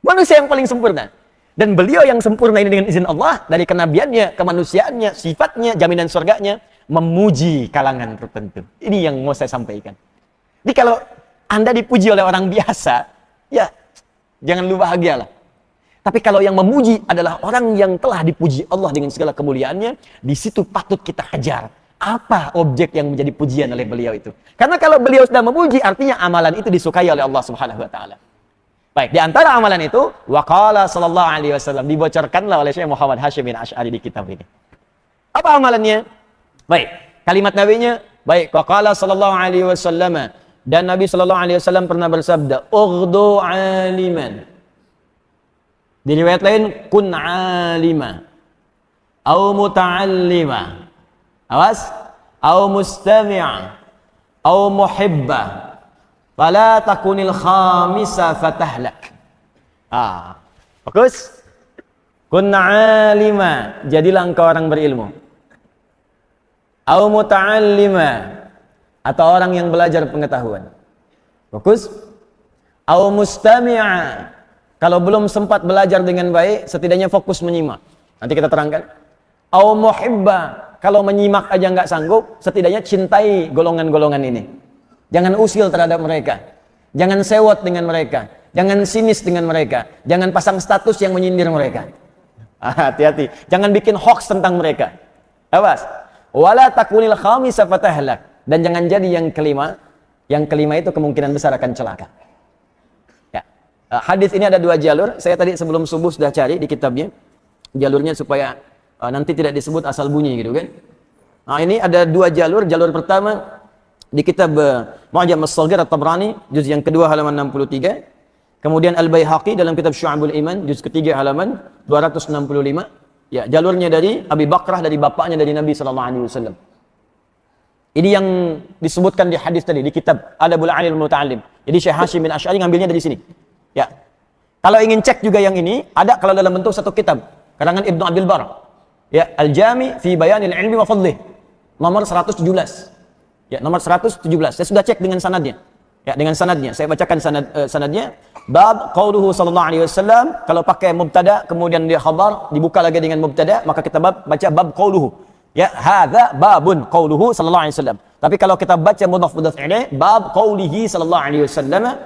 Manusia yang paling sempurna. Dan beliau yang sempurna ini dengan izin Allah, dari kenabiannya, kemanusiaannya, sifatnya, jaminan surganya, memuji kalangan tertentu. Ini yang mau saya sampaikan. Jadi kalau Anda dipuji oleh orang biasa, ya jangan lu bahagialah. Tapi kalau yang memuji adalah orang yang telah dipuji Allah dengan segala kemuliaannya, di situ patut kita kejar. Apa objek yang menjadi pujian oleh beliau itu? Karena kalau beliau sudah memuji, artinya amalan itu disukai oleh Allah Subhanahu wa taala. Baik, di antara amalan itu, waqala sallallahu alaihi wasallam, dibocorkanlah oleh Syekh Muhammad Hashim bin Asy'ari di kitab ini. Apa amalannya? Baik, kalimat nabinya, baik, waqala sallallahu alaihi wasallam, dan Nabi sallallahu alaihi wasallam pernah bersabda, "Ughdu 'aliman." Di riwayat lain, "Kun 'alima au muta'allima." Awas, au mustami'a, au muhibba, fala takunil khamisa fatahlak. Fokus. Kun 'alima, jadilah engkau orang berilmu. Au muta'allima, atau orang yang belajar pengetahuan. Fokus. Au mustami'a, kalau belum sempat belajar dengan baik, setidaknya fokus menyimak. Nanti kita terangkan. Au muhibba, kalau menyimak aja nggak sanggup, setidaknya cintai golongan-golongan ini. Jangan usil terhadap mereka. Jangan sewot dengan mereka. Jangan sinis dengan mereka. Jangan pasang status yang menyindir mereka. Hati-hati. Jangan bikin hoax tentang mereka. Awas. Wala takunil khamisa fatahlak. Dan jangan jadi yang kelima. Yang kelima itu kemungkinan besar akan celaka. Ya. Hadis ini ada 2 jalur. Saya tadi sebelum subuh sudah cari di kitabnya. Jalurnya supaya nanti tidak disebut asal bunyi gitu kan. Nah, ini ada 2 jalur. Jalur pertama di kitab Mu'jam as-Shaghir At-Tabrani juz yang kedua halaman 63. Kemudian Al-Baihaqi dalam kitab Syu'abul Iman juz ketiga halaman 265. Ya, jalurnya dari Abi Bakrah, dari bapaknya dari Nabi sallallahu alaihi wasallam. Ini yang disebutkan di hadis tadi di kitab Adabul 'Alimil Muta'allim. Jadi Syekh Hashim bin Asy'ari ngambilnya dari sini. Ya. Kalau ingin cek juga yang ini ada kalau dalam bentuk satu kitab karangan Ibnu Abdul Bar. Ya, Al-Jami fi Bayanil Ilmi wa Fadlih. Nomor 117. Ya, nomor 117. Saya sudah cek dengan sanadnya. Ya, dengan sanadnya. Saya bacakan sanadnya. Bab qauluhu sallallahu alaihi wasallam, kalau pakai mubtada kemudian dia khabar, dibuka lagi dengan mubtada, maka kita baca bab qauluhu. Ya, hadza babun qauluhu sallallahu alaihi wasallam. Tapi kalau kita baca mudhaf mudhaf ilaih, bab qaulihi sallallahu alaihi wasallam,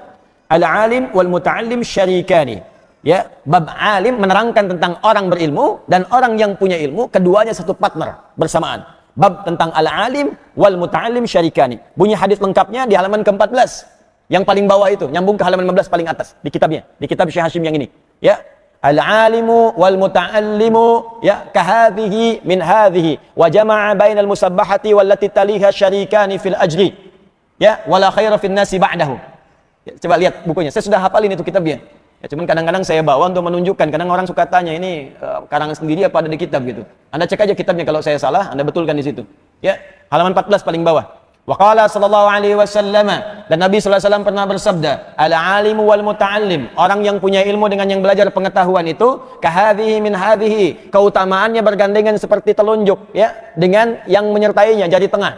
al-alim wal muta'allim syarikani. Ya, bab alim menerangkan tentang orang berilmu dan orang yang punya ilmu, keduanya satu partner bersamaan. Bab tentang al-alim wal muta'allim syarikani. Bunyi hadis lengkapnya di halaman ke-14. Yang paling bawah itu, nyambung ke halaman 15 paling atas di kitabnya, di kitab Syekh Hashim yang ini. Ya, al-alimu wal muta'allimu ya kahadhihi min hadhihi wa jama'a bainal musabbahati wallati taliha syarikani fil ajri. Ya, wala khaira fin nasi ba'dahu. Ya, coba lihat bukunya. Saya sudah hafalin itu kitabnya. Ya, cuman kadang-kadang saya bawa untuk menunjukkan. Kadang orang suka tanya, ini karangan sendiri apa ada di kitab gitu. Anda cek aja kitabnya, kalau saya salah, Anda betulkan di situ. Ya, halaman 14 paling bawah. Wa qala sallallahu alaihi wasallam, dan Nabi sallallahu alaihi wasallam pernah bersabda, al-alimu wal muta'allim, orang yang punya ilmu dengan yang belajar pengetahuan itu, kahadhihi min hadhihi, keutamaannya bergandengan seperti telunjuk, ya, dengan yang menyertainya, jari tengah.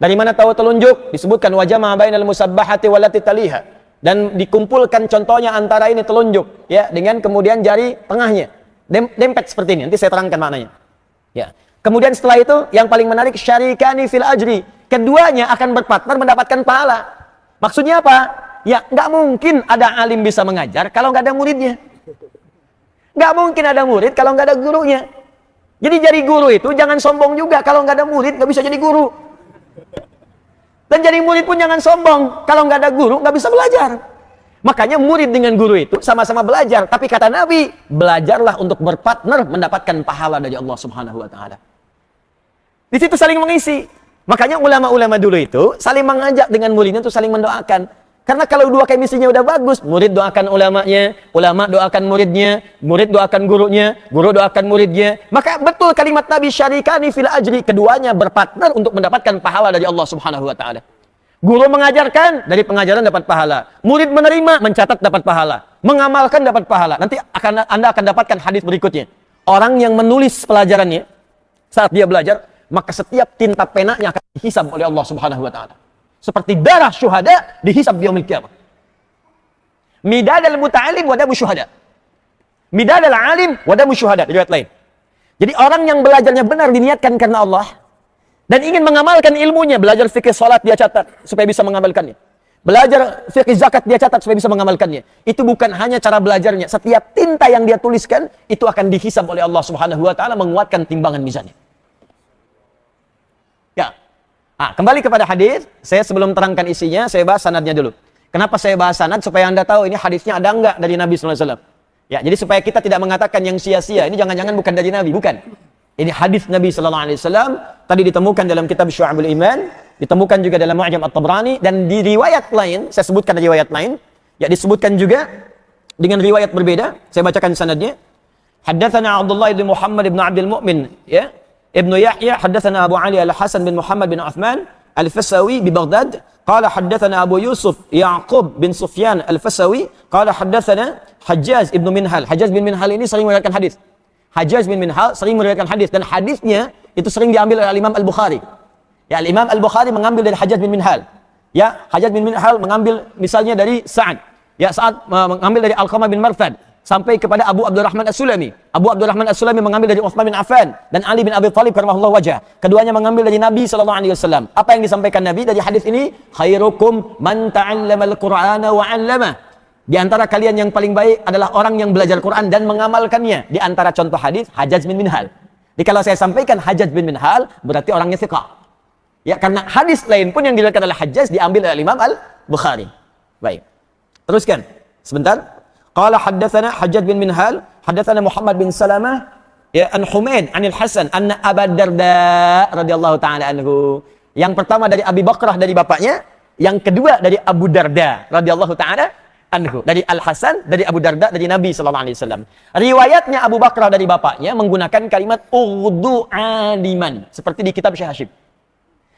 Dari mana tahu telunjuk? Disebutkan wa jama'a bainal musabbahati wallati taliha, dan dikumpulkan contohnya antara ini telunjuk, ya, dengan kemudian jari tengahnya dempet seperti ini. Nanti saya terangkan maknanya, ya. Kemudian setelah itu yang paling menarik, syarikani fil ajri, keduanya akan berpartner mendapatkan pahala. Maksudnya apa? Ya, nggak mungkin ada alim bisa mengajar kalau nggak ada muridnya. Nggak mungkin ada murid kalau nggak ada gurunya. Jadi jadi guru itu jangan sombong juga, kalau nggak ada murid nggak bisa jadi guru. Dan jadi murid pun jangan sombong, kalau nggak ada guru nggak bisa belajar. Makanya murid dengan guru itu sama-sama belajar. Tapi kata Nabi, belajarlah untuk berpartner mendapatkan pahala dari Allah Subhanahu wa Ta'ala. Di situ saling mengisi. Makanya ulama-ulama dulu itu saling mengajak dengan muridnya untuk saling mendoakan. Karena kalau dua kemisinya udah bagus, murid doakan ulamanya, ulama doakan muridnya, murid doakan gurunya, guru doakan muridnya. Maka betul kalimat Nabi, syarikani fil ajri, keduanya berpartner untuk mendapatkan pahala dari Allah Subhanahu wa Ta'ala. Guru mengajarkan, dari pengajaran dapat pahala. Murid menerima, mencatat dapat pahala. Mengamalkan dapat pahala. Nanti Anda akan dapatkan hadis berikutnya. Orang yang menulis pelajarannya saat dia belajar, maka setiap tinta penanya akan dihisab oleh Allah Subhanahu wa Ta'ala. Seperti darah syuhada dihisab di yaumil qiyamah. Midadal muta'alim wa damu syuhada. Midadal alim wa damu syuhada, riwayat lain. Jadi orang yang belajarnya benar diniatkan karena Allah dan ingin mengamalkan ilmunya, belajar fikih salat dia catat supaya bisa mengamalkannya. Belajar fikih zakat dia catat supaya bisa mengamalkannya. Itu bukan hanya cara belajarnya, setiap tinta yang dia tuliskan itu akan dihisab oleh Allah Subhanahu wa Ta'ala, menguatkan timbangan mizannya. Ya. Kembali kepada hadis, saya sebelum terangkan isinya, saya bahas sanadnya dulu. Kenapa saya bahas sanad? Supaya Anda tahu ini hadisnya ada enggak dari Nabi sallallahu alaihi wasallam. Ya, jadi supaya kita tidak mengatakan yang sia-sia, ini jangan-jangan bukan dari Nabi, bukan. Ini hadis Nabi sallallahu alaihi wasallam, tadi ditemukan dalam kitab Syu'abul Iman, ditemukan juga dalam Mu'jam At-Tabrani, dan di riwayat lain, saya sebutkan riwayat lain, ya disebutkan juga dengan riwayat berbeda. Saya bacakan sanadnya. Haddatsana Abdullah bin Muhammad bin Abdul Mu'min, ya. Ibnu Yahya haddatsana Abu Ali Al-Hasan bin Muhammad bin Uthman Al-Fasawi bi Baghdad, qala haddatsana Abu Yusuf Ya'qub bin Sufyan Al-Fasawi, qala haddatsana Hajjaj ibn Minhal. Hajjaj bin Minhal ini sering meriwayatkan hadis. Hajjaj bin Minhal sering meriwayatkan hadis, dan hadisnya itu sering diambil oleh Imam Al-Bukhari. Ya, Imam Al-Bukhari mengambil dari Hajjaj bin Minhal. Ya, Hajjaj bin Minhal mengambil misalnya dari Sa'ad. Ya, Sa'ad mengambil dari Alqamah bin Marthad sampai kepada Abu Abdurrahman As-Sulami. Abu Abdurrahman As-Sulami mengambil dari Utsman bin Affan dan Ali bin Abi Thalib karramallahu wajhah. Keduanya mengambil dari Nabi sallallahu alaihi wasallam. Apa yang disampaikan Nabi dari hadis ini? Khairukum man ta'allamal Qur'ana wa 'allamah. Di antara kalian yang paling baik adalah orang yang belajar Quran dan mengamalkannya. Di antara contoh hadis Hajjaj bin Minhal. Jadi kalau saya sampaikan Hajjaj bin Minhal, berarti orangnya thiqah. Ya, karena hadis lain pun yang diriwayatkan oleh Hajjaj diambil oleh Imam Al-Bukhari. Baik. Teruskan. Sebentar. Qala haddatsana Hajjaj bin Minhal, haddatsana Muhammad bin Salamah, ya, an Humaid, anil Hasan, anna Abu Darda radhiyallahu taala anhu. Yang pertama dari Abi Bakrah dari bapaknya, yang kedua dari Abu Darda radhiyallahu taala anhu, dari Al-Hasan, dari Abu Darda, dari Nabi sallallahu alaihi wasallam. Riwayatnya Abu Bakrah dari bapaknya menggunakan kalimat ughdu aliman, seperti di kitab Syekh Hashim.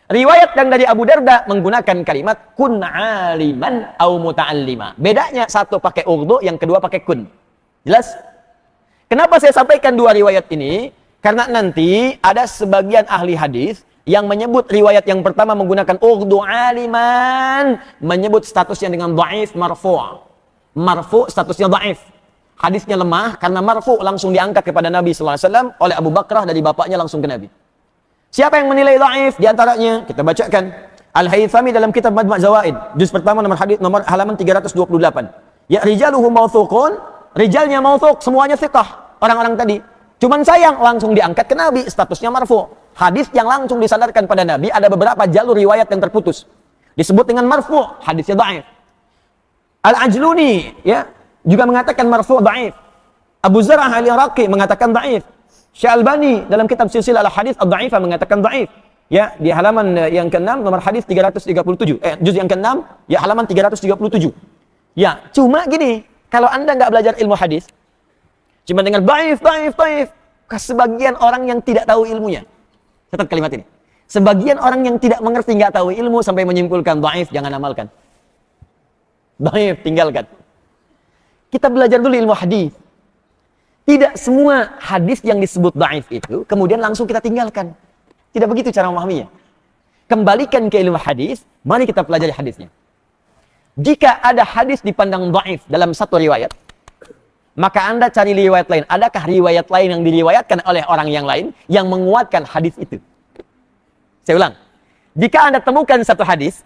Riwayat yang dari Abu Darda menggunakan kalimat kun aliman au muta'allima. Bedanya satu pakai ughdu, yang kedua pakai kun. Jelas? Kenapa saya sampaikan dua riwayat ini? Karena nanti ada sebagian ahli hadis yang menyebut riwayat yang pertama menggunakan ughdu aliman, menyebut statusnya dengan dhaif marfu'. Marfu' statusnya dhaif. Hadisnya lemah karena marfu' langsung diangkat kepada Nabi sallallahu alaihi wasallam oleh Abu Bakrah dari bapaknya langsung ke Nabi. Siapa yang menilai dhaif di antaranya? Kita bacakan. Al-Haythami dalam kitab Majma' Zawaid, juz pertama nomor halaman 328. Ya rijaluhu mautsukun, rijalnya mautsuk, semuanya thiqah, orang-orang tadi. Cuman sayang langsung diangkat ke Nabi, statusnya marfu. Hadis yang langsung disandarkan pada Nabi ada beberapa jalur riwayat yang terputus. Disebut dengan marfu, hadisnya dhaif. Al-Ajluni ya juga mengatakan marfu dhaif. Abu Zar'ah al-Iraqi mengatakan dhaif. Syalbani dalam kitab Silsilah al-Hadits ad-Dha'ifah mengatakan dhaif. Ya, di halaman yang ke-6 nomor hadis 337. Juz yang ke-6 ya halaman 337. Ya, cuma gini, kalau Anda nggak belajar ilmu hadis, cuma dengar dhaif, sebagian orang yang tidak tahu ilmunya. Catat kalimat ini. Sebagian orang yang tidak mengerti, nggak tahu ilmu sampai menyimpulkan dhaif, jangan amalkan. Dhaif, tinggalkan. Kita belajar dulu ilmu hadis. Tidak semua hadis yang disebut dhaif itu kemudian langsung kita tinggalkan. Tidak begitu cara memahaminya. Kembalikan ke ilmu hadis, mari kita pelajari hadisnya. Jika ada hadis dipandang dhaif dalam satu riwayat, maka Anda cari riwayat lain. Adakah riwayat lain yang diriwayatkan oleh orang yang lain yang menguatkan hadis itu? Saya ulang. Jika Anda temukan satu hadis,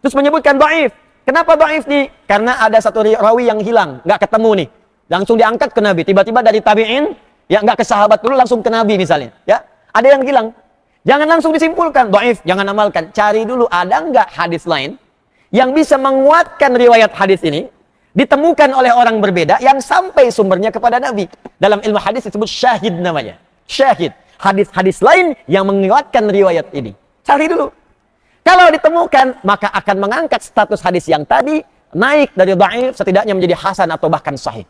terus menyebutkan dhaif. Kenapa dhaif nih? Karena ada satu rawi yang hilang, nggak ketemu nih. Langsung diangkat ke Nabi. Tiba-tiba dari tabi'in, ya nggak ke sahabat dulu, langsung ke Nabi misalnya. Ya, ada yang hilang. Jangan langsung disimpulkan, dhaif, jangan amalkan. Cari dulu, ada nggak hadis lain yang bisa menguatkan riwayat hadis ini, ditemukan oleh orang berbeda, yang sampai sumbernya kepada Nabi. Dalam ilmu hadis disebut syahid namanya. Syahid. Hadis-hadis lain yang menguatkan riwayat ini. Cari dulu. Kalau ditemukan, maka akan mengangkat status hadis yang tadi, naik dari dhaif, setidaknya menjadi hasan atau bahkan sahih.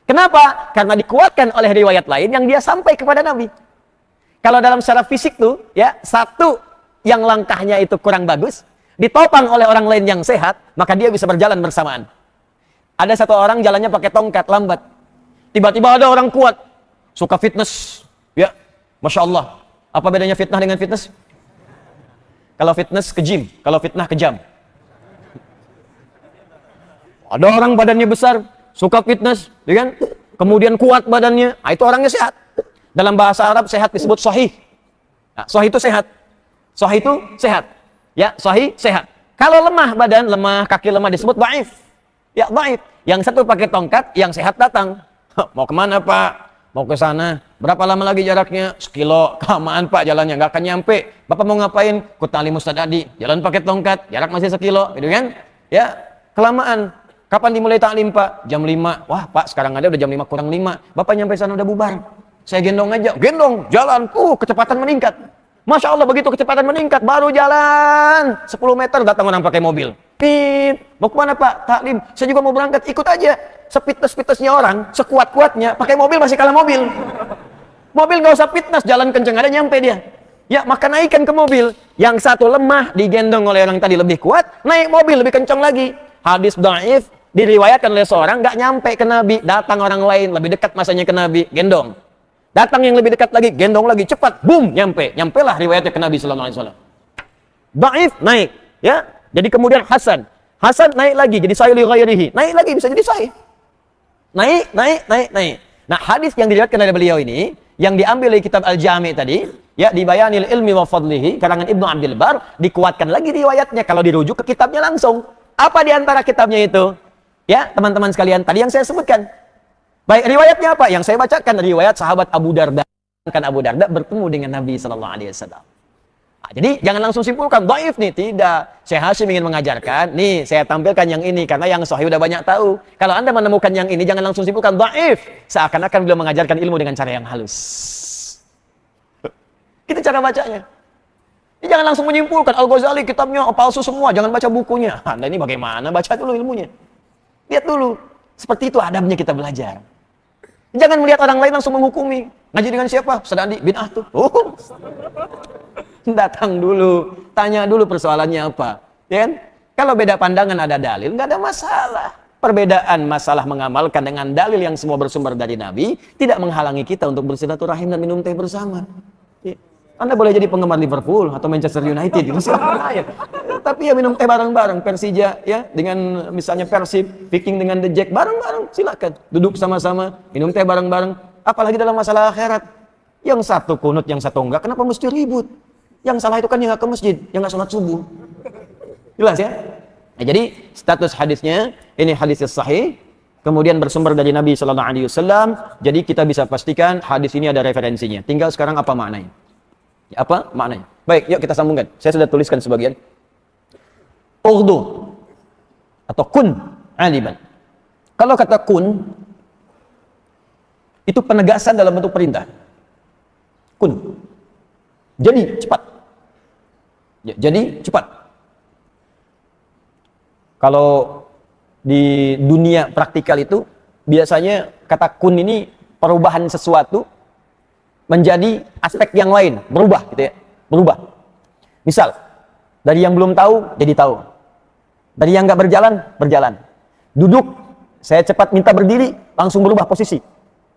Kenapa? Karena dikuatkan oleh riwayat lain yang dia sampai kepada Nabi. Kalau dalam secara fisik tuh, ya, satu yang langkahnya itu kurang bagus, ditopang oleh orang lain yang sehat, maka dia bisa berjalan bersamaan. Ada satu orang jalannya pakai tongkat, lambat. Tiba-tiba ada orang kuat, suka fitness. Ya, Masya Allah. Apa bedanya fitnah dengan fitness? Kalau fitness ke gym, kalau fitnah ke jam. Ada orang badannya besar, suka fitness, ya kan? Kemudian kuat badannya, itu orangnya sehat. Dalam bahasa Arab sehat disebut sahih. Nah, sahih itu sehat. Sahih itu sehat. Ya, sahih sehat. Kalau lemah badan, lemah kaki lemah disebut dhaif. Ya, dhaif. Yang satu pakai tongkat, yang sehat datang. Mau kemana Pak? Mau ke sana. Berapa lama lagi jaraknya? 1 kilo. Kelamaan Pak jalannya, nggak akan nyampe. Bapak mau ngapain? Ikut ta'lim Ustaz Adi. Jalan pakai tongkat, jarak masih 1 kilo, gitu kan? Ya, kelamaan. Kapan dimulai ta'lim Pak? Jam 5. Wah Pak, sekarang ada udah jam 5 kurang 5. Bapak nyampe sana udah bubar. Saya gendong aja. Gendong, jalan. Kecepatan meningkat. Masya Allah, begitu kecepatan meningkat, baru jalan 10 meter datang orang pakai mobil. Pit, mau kemana Pak? Taklim. Saya juga mau berangkat, ikut aja. Sepites-pitesnya orang, sekuat-kuatnya, pakai mobil masih kalah mobil. Mobil nggak usah fitness, jalan kenceng ada nyampe dia. Ya, maka naikkan ke mobil. Yang satu lemah, digendong oleh orang tadi lebih kuat, naik mobil lebih kenceng lagi. Hadis dhaif diriwayatkan oleh seorang, nggak nyampe ke Nabi, datang orang lain lebih dekat masanya ke Nabi, gendong. Datang yang lebih dekat lagi, gendong lagi, cepat, boom, nyampelah riwayatnya ke Nabi sallallahu alaihi wasallam. Dhaif naik, ya. Jadi kemudian hasan naik lagi jadi sahih li ghairihi. Naik lagi bisa jadi sahih. Naik. Nah, hadis yang diriwayatkan oleh beliau ini yang diambil dari kitab Al-Jami' tadi, ya, di Bayanil Ilmi wa Fadlihi karangan Ibnu Abdul Bar, dikuatkan lagi riwayatnya kalau dirujuk ke kitabnya langsung. Apa di antara kitabnya itu? Ya, teman-teman sekalian, tadi yang saya sebutkan. Baik, riwayatnya apa? Yang saya bacakan riwayat sahabat Abu Darda. Kan Abu Darda bertemu dengan Nabi sallallahu alaihi wasallam. Nah, jadi jangan langsung simpulkan dhaif nih, tidak. Syekh Hasyim ingin mengajarkan, nih saya tampilkan yang ini karena yang sahih udah banyak tahu. Kalau Anda menemukan yang ini jangan langsung simpulkan dhaif, seakan-akan beliau mengajarkan ilmu dengan cara yang halus. Itu cara bacanya. Jadi jangan langsung menyimpulkan Al-Ghazali kitabnya palsu semua, jangan baca bukunya. Anda ini bagaimana? Baca dulu ilmunya. Lihat dulu. Seperti itu adabnya kita belajar. Jangan melihat orang lain langsung menghukumi. Ngaji dengan siapa? Ustaz Andi bin Ahtu. Datang dulu, tanya dulu persoalannya apa. Ya kan? Kalau beda pandangan ada dalil, nggak ada masalah. Perbedaan masalah mengamalkan dengan dalil yang semua bersumber dari Nabi tidak menghalangi kita untuk bersilaturahim dan minum teh bersama. Ya. Anda boleh jadi penggemar Liverpool atau Manchester United, itu silakan aja. Tapi ya minum teh bareng-bareng, Persija ya dengan misalnya Persib, Viking dengan The Jack bareng-bareng, silakan. Duduk sama-sama, minum teh bareng-bareng. Apalagi dalam masalah akhirat. Yang satu kunut, yang satu enggak, kenapa mesti ribut? Yang salah itu kan yang nggak ke masjid, yang nggak sholat subuh. Jelas ya? Nah, jadi status hadisnya ini hadis yang sahih, kemudian bersumber dari Nabi Sallallahu Alaihi Wasallam. Jadi kita bisa pastikan hadis ini ada referensinya. Tinggal sekarang apa maknanya? Apa maknanya? Baik, yuk kita sambungkan. Saya sudah tuliskan sebagian. Urdu atau kun aliman. Kalau kata kun itu penegasan dalam bentuk perintah. Kun. Jadi cepat. Ya, jadi cepat. Kalau di dunia praktikal itu biasanya kata kun ini perubahan sesuatu menjadi aspek yang lain, berubah gitu ya. Berubah. Misal, dari yang belum tahu jadi tahu. Dari yang nggak berjalan, berjalan. Duduk, saya cepat minta berdiri, langsung berubah posisi.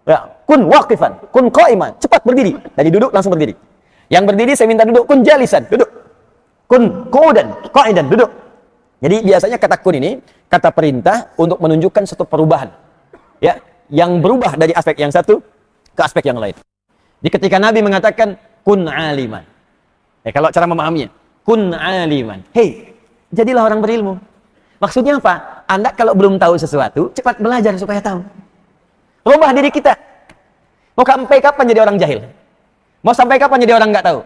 Ya, kun waqifan, kun qa'iman, cepat berdiri. Dari duduk langsung berdiri. Yang berdiri saya minta duduk, kun jalisan, duduk. Kun qu'udan, qa'idan, duduk. Jadi biasanya kata kun ini kata perintah untuk menunjukkan satu perubahan. Ya, yang berubah dari aspek yang satu ke aspek yang lain. Jadi ketika Nabi mengatakan kun aliman. Ya, kalau cara memahaminya, kun aliman. Hei, jadilah orang berilmu. Maksudnya apa? Anda kalau belum tahu sesuatu, cepat belajar supaya tahu. Rubah diri kita. Mau sampai kapan jadi orang jahil? Mau sampai kapan jadi orang nggak tahu?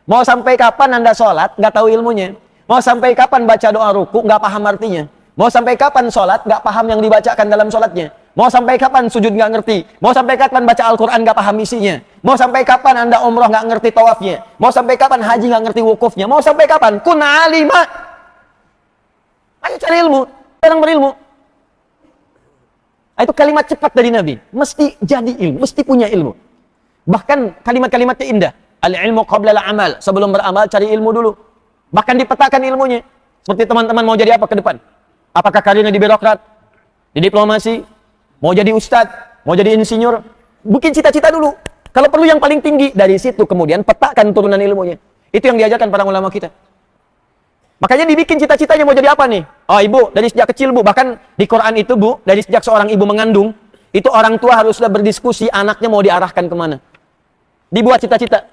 Mau sampai kapan Anda sholat, nggak tahu ilmunya? Mau sampai kapan baca doa ruku, nggak paham artinya? Mau sampai kapan sholat, nggak paham yang dibacakan dalam sholatnya? Mau sampai kapan sujud nggak ngerti? Mau sampai kapan baca Al-Quran nggak paham isinya? Mau sampai kapan Anda umroh nggak ngerti tawafnya? Mau sampai kapan haji nggak ngerti wukufnya? Mau sampai kapan? Kun alima. Ayo cari ilmu, orang berilmu. Itu kalimat cepat dari Nabi. Mesti jadi ilmu, mesti punya ilmu. Bahkan kalimat-kalimatnya indah. Al-ilmu qabla al-amal. Sebelum beramal, cari ilmu dulu. Bahkan dipetakan ilmunya. Seperti teman-teman mau jadi apa ke depan? Apakah karirnya di birokrat? Di diplomasi? Mau jadi ustadz? Mau jadi insinyur? Bikin cita-cita dulu. Kalau perlu yang paling tinggi. Dari situ kemudian petakan turunan ilmunya. Itu yang diajarkan para ulama kita. Makanya dibikin cita-citanya mau jadi apa nih? Oh ibu, dari sejak kecil bu, bahkan di Quran itu bu, dari sejak seorang ibu mengandung, itu orang tua haruslah berdiskusi anaknya mau diarahkan kemana. Dibuat cita-cita.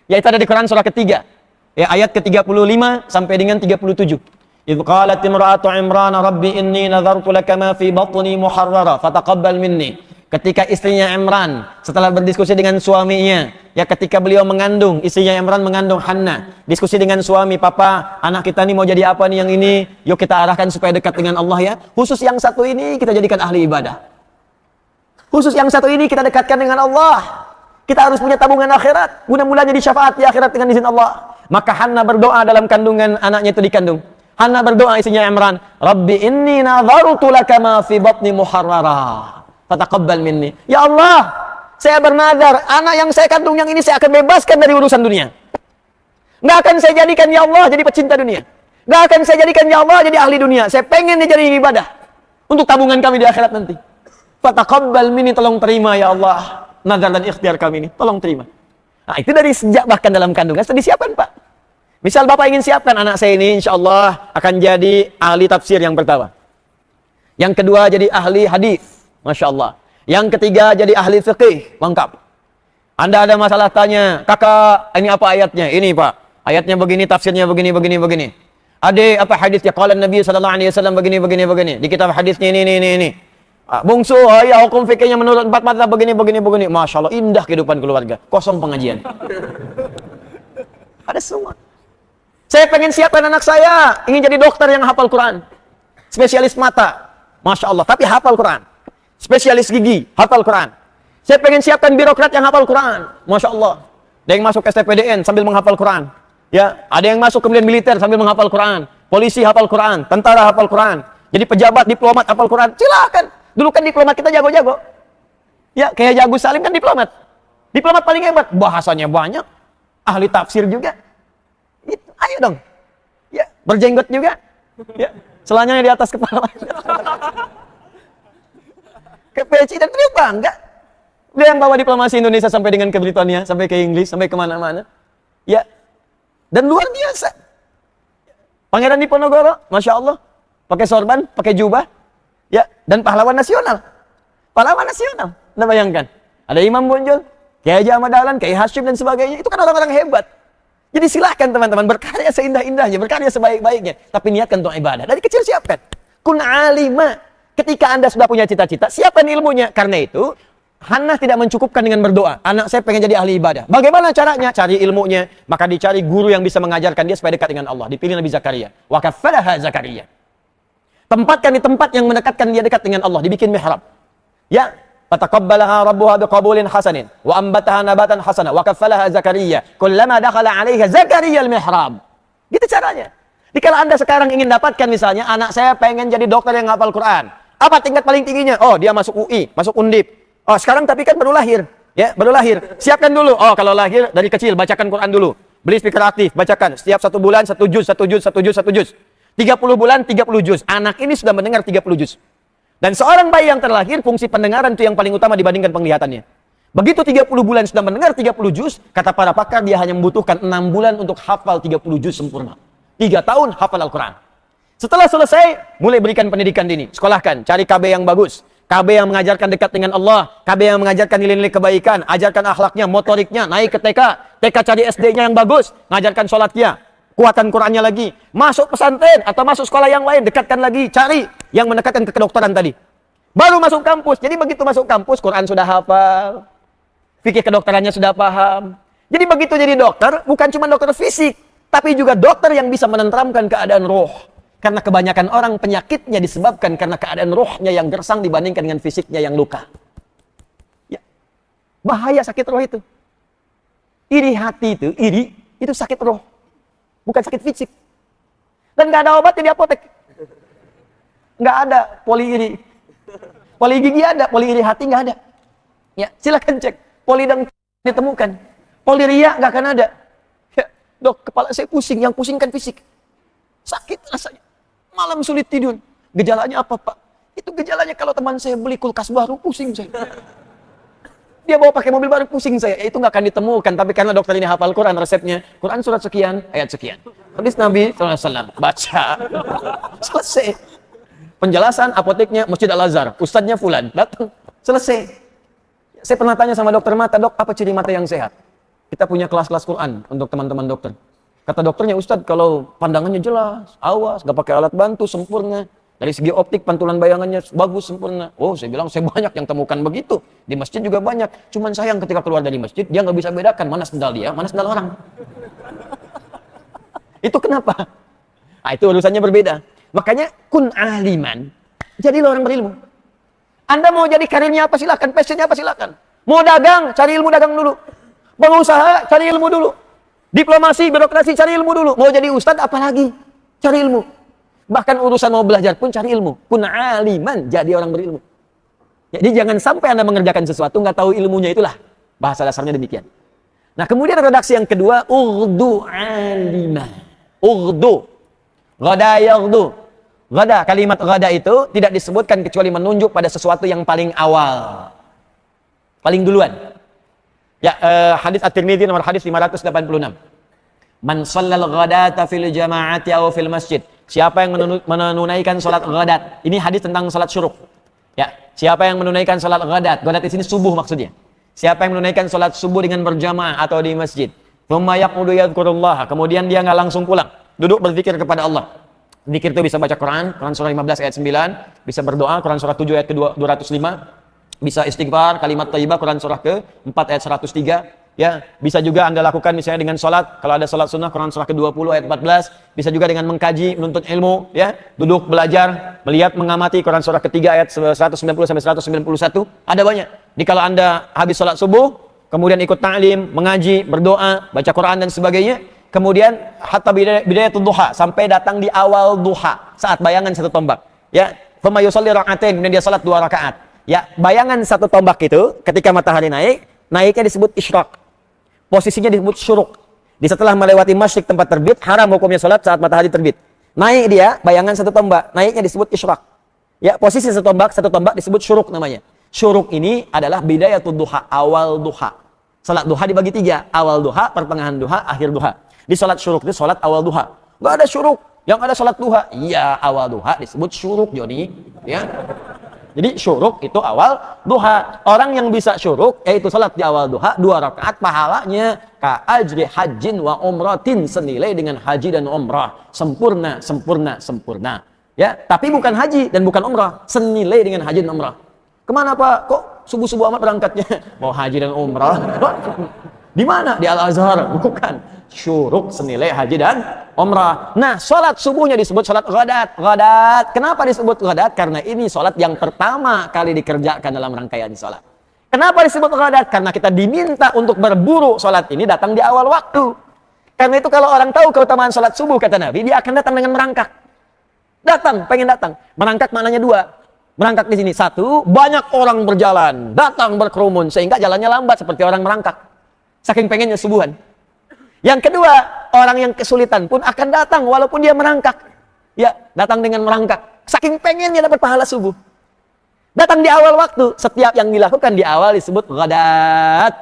Yaitu ada di Quran surah ketiga. Ya, ayat ke-35 sampai dengan 37. Idh qalat imra'atu Imran rabbi inni nadhartu laka ma fi batni muharrara fataqabbal minni. Ketika istrinya Imran setelah berdiskusi dengan suaminya, ya ketika beliau mengandung, istrinya Imran mengandung Hanna, diskusi dengan suami, papa, anak kita nih mau jadi apa nih yang ini, yuk kita arahkan supaya dekat dengan Allah ya. Khusus yang satu ini kita jadikan ahli ibadah. Khusus yang satu ini kita dekatkan dengan Allah. Kita harus punya tabungan akhirat, guna-gulanya di syafaat di akhirat dengan izin Allah. Maka Hanna berdoa dalam kandungan anaknya itu dikandung. Hanna berdoa istrinya Imran, Rabbi inni nadhartu laka ma fi batni muharrara. Fataqabbal minni. Ya Allah, saya bernadar, anak yang saya kandung yang ini saya akan bebaskan dari urusan dunia. Nggak akan saya jadikan ya Allah jadi pecinta dunia. Nggak akan saya jadikan ya Allah jadi ahli dunia. Saya pengen dia jadi ibadah untuk tabungan kami di akhirat nanti. Fataqabbal minni, tolong terima ya Allah nazar dan ikhtiar kami ini, tolong terima. Nah, itu dari sejak bahkan dalam kandungan sudah disiapkan Pak. Misal Bapak ingin siapkan anak saya ini insya Allah akan jadi ahli tafsir yang pertama. Yang kedua jadi ahli hadis. Masya Allah. Yang ketiga jadi ahli fiqih, lengkap. Anda ada masalah tanya, kakak ini apa ayatnya? Ini Pak, ayatnya begini, tafsirnya begini, begini, begini. Ade apa hadisnya? Qala Nabi SAW begini, begini, begini. Di kitab hadisnya ini. Bungsu, ya hukum fikihnya menurut 4 mazhab begini, begini, begini. Masya Allah, indah kehidupan keluarga. Kosong pengajian. Ada semua. Saya pengen siapkan anak saya, ingin jadi dokter yang hafal Quran. Spesialis mata. Masya Allah, tapi hafal Quran. Spesialis gigi, hafal Quran. Saya pengen siapkan birokrat yang hafal Quran. Masya Allah. Ada yang masuk STPDN sambil menghafal Quran. Ya, ada yang masuk kemudian militer sambil menghafal Quran. Polisi hafal Quran, tentara hafal Quran. Jadi pejabat, diplomat hafal Quran. Silakan. Dulu kan diplomat kita jago-jago. Ya, kayak Agus Salim kan diplomat. Diplomat paling hebat, bahasanya banyak. Ahli tafsir juga. Itu, ayo dong. Ya, berjenggot juga. Ya, selanjutnya di atas kepala. Ke PhD dan beliau bangga. Dia yang bawa diplomasi Indonesia sampai dengan ke Britania, sampai ke Inggris, sampai kemana-mana. Ya, dan luar biasa. Pangeran Diponegoro, Masya Allah, pakai sorban, pakai jubah, ya, dan pahlawan nasional. Pahlawan nasional. Anda bayangkan, ada Imam Bonjol, Kiai Haji Ahmad Dahlan, Kiai Hashim dan sebagainya. Itu kan orang-orang hebat. Jadi silahkan teman-teman berkarya seindah-indahnya, berkarya sebaik-baiknya, tapi niatkan untuk ibadah. Dari kecil siapkan. Kun alima. Ketika Anda sudah punya cita-cita, siapkan ilmunya. Karena itu, Hannah tidak mencukupkan dengan berdoa. Anak saya pengen jadi ahli ibadah. Bagaimana caranya? Cari ilmunya. Maka dicari guru yang bisa mengajarkan dia supaya dekat dengan Allah. Dipilih Nabi Zakaria. Wa kaffalaha Zakaria. Tempatkan di tempat yang mendekatkan dia dekat dengan Allah. Dibikin mihrab. Ya. Fataqabbalaha rabbuha biqabulin hasanin. Wa ambataha nabatan hasana. Wa kaffalaha Zakaria. Kullama dakhala alaiha Zakaria al-mihrab. Gitu caranya. Jadi kalau Anda sekarang ingin dapatkan misalnya, anak saya pengen jadi dokter yang hafal Quran. Apa tingkat paling tingginya? Oh, dia masuk UI, masuk Undip. Oh, sekarang tapi kan baru lahir. Ya, baru lahir. Siapkan dulu. Oh, kalau lahir dari kecil, bacakan Quran dulu. Beli speaker aktif, bacakan. Setiap 1 bulan, 1 juz, 1 juz, 1 juz, 1 juz. 30 bulan, 30 juz. Anak ini sudah mendengar 30 juz. Dan seorang bayi yang terlahir, fungsi pendengaran itu yang paling utama dibandingkan penglihatannya. Begitu 30 bulan sudah mendengar 30 juz, kata para pakar dia hanya membutuhkan 6 bulan untuk hafal 30 juz sempurna. 3 tahun hafal Al-Quran. Setelah selesai, mulai berikan pendidikan dini. Sekolahkan, cari KB yang bagus. KB yang mengajarkan dekat dengan Allah. KB yang mengajarkan nilai-nilai kebaikan. Ajarkan akhlaknya, motoriknya, naik ke TK. TK cari SD-nya yang bagus. Mengajarkan sholatnya. Kuatkan Qurannya lagi. Masuk pesantren atau masuk sekolah yang lain. Dekatkan lagi. Cari yang mendekatkan ke kedokteran tadi. Baru masuk kampus. Jadi begitu masuk kampus, Quran sudah hafal. Fikih kedokterannya sudah paham. Jadi begitu jadi dokter, bukan cuma dokter fisik. Tapi juga dokter yang bisa menenteramkan keadaan roh. Karena kebanyakan orang penyakitnya disebabkan karena keadaan rohnya yang gersang dibandingkan dengan fisiknya yang luka. Ya. Bahaya sakit roh itu. Iri hati itu sakit roh. Bukan sakit fisik. Dan nggak ada obatnya di apotek. Nggak ada poli iri. Poli gigi ada, poli iri hati nggak ada. Ya, silakan cek. Poli dan ditemukan. Poli ria nggak akan ada. Ya, dok, kepala saya pusing. Yang pusing kan fisik. Sakit rasanya. Malam sulit tidur. Gejalanya apa, Pak? Itu gejalanya kalau teman saya beli kulkas baru, pusing saya. Dia bawa pakai mobil baru, pusing saya. Itu nggak akan ditemukan. Tapi karena dokter ini hafal Quran, resepnya. Quran surat sekian, ayat sekian. Hadis Nabi SAW. Baca. Selesai. Penjelasan apoteknya Masjid Al-Azhar. Ustadznya Fulan. Datang. Selesai. Saya pernah tanya sama dokter mata, dok, apa ciri mata yang sehat? Kita punya kelas-kelas Quran untuk teman-teman dokter. Kata dokternya, Ustadz, kalau pandangannya jelas, awas, nggak pakai alat bantu, sempurna. Dari segi optik, pantulan bayangannya bagus, sempurna. Oh, saya bilang, saya banyak yang temukan begitu. Di masjid juga banyak. Cuman sayang ketika keluar dari masjid, dia nggak bisa bedakan mana sendal dia, mana sendal orang. Itu kenapa? Nah, itu urusannya berbeda. Makanya, kun aliman. Jadilah orang berilmu. Anda mau jadi karirnya apa silakan, passionnya apa silakan. Mau dagang, cari ilmu dagang dulu. Pengusaha, cari ilmu dulu. Diplomasi, birokrasi, cari ilmu dulu. Mau jadi ustadz, apalagi? Cari ilmu. Bahkan urusan mau belajar pun cari ilmu. Kun aliman, jadi orang berilmu. Jadi jangan sampai Anda mengerjakan sesuatu, nggak tahu ilmunya, itulah. Bahasa dasarnya demikian. Nah, kemudian redaksi yang kedua, ughdu aliman. Ughdu. Ghada yaghdu. Ghada, kalimat ghada itu tidak disebutkan kecuali menunjuk pada sesuatu yang paling awal. Paling duluan. Ya, hadis At-Tirmidzi nomor hadis 586. Man shallal ghadata fil jama'ati aw fil masjid. Siapa yang menunaikan salat ghadat. Ini hadis tentang salat syuruk. Ya, siapa yang menunaikan salat ghadat. Ghadat di sini subuh maksudnya. Siapa yang menunaikan salat subuh dengan berjamaah atau di masjid. Tsumma yaqudu yadhkurullah. Kemudian dia enggak langsung pulang. Duduk berzikir kepada Allah. Zikir itu bisa baca Quran, Quran surah 15 ayat 9, bisa berdoa, Quran surah 7 ayat ke-205. Bisa istighfar, kalimat thayyibah, Quran surah ke-4 ayat 103. Ya, bisa juga Anda lakukan misalnya dengan salat. Kalau ada salat sunnah, Quran surah ke-20 ayat 14. Bisa juga dengan mengkaji, menuntut ilmu, ya. Duduk belajar, melihat, mengamati Quran surah ke-3 ayat 190 sampai 191. Ada banyak. Jadi kalau Anda habis salat subuh, kemudian ikut ta'lim, mengaji, berdoa, baca Quran dan sebagainya, kemudian hatta bidayatul duha, sampai datang di awal duha, saat bayangan satu tombak. Ya, thumma yusalli rak'atain, kemudian dia salat 2 rakaat. Ya, bayangan satu tombak itu ketika matahari naik, naiknya disebut isyraq. Posisinya disebut syuruk. Di setelah melewati masyriq tempat terbit, haram hukumnya salat saat matahari terbit. Naik dia, bayangan satu tombak, naiknya disebut isyraq. Ya, posisi satu tombak disebut syuruk namanya. Syuruk ini adalah bidayatul duha, awal duha. Salat duha dibagi 3, awal duha, pertengahan duha, akhir duha. Di salat syuruk itu salat awal duha. Enggak ada syuruk, yang ada salat duha. Iya, awal duha disebut syuruk, Joni. Ya. Jadi syuruk itu awal duha. Orang yang bisa syuruk, yaitu salat di awal duha, 2 rakaat, pahalanya ka ajri hajjin wa umratin, senilai dengan haji dan umrah. Sempurna, sempurna, sempurna. Ya, tapi bukan haji dan bukan umrah, senilai dengan haji dan umrah. Kemana Pak? Kok subuh-subuh amat berangkatnya? Mau haji dan umrah? Di mana? Di Al-Azhar? Bukan. Syuruk senilai haji dan umrah. Nah, sholat subuhnya disebut sholat ghadat. Ghadat. Kenapa disebut ghadat? Karena ini sholat yang pertama kali dikerjakan dalam rangkaian sholat. Kenapa disebut ghadat? Karena kita diminta untuk berburu sholat ini datang di awal waktu. Karena itu kalau orang tahu keutamaan sholat subuh, kata Nabi, dia akan datang dengan merangkak. Datang, pengen datang. Merangkak maknanya 2. Merangkak di sini 1, banyak orang berjalan, datang berkerumun sehingga jalannya lambat seperti orang merangkak. Saking pengennya subuhan. Yang kedua, orang yang kesulitan pun akan datang walaupun dia merangkak. Ya, datang dengan merangkak. Saking pengennya dapat pahala subuh. Datang di awal waktu. Setiap yang dilakukan di awal disebut ghadat.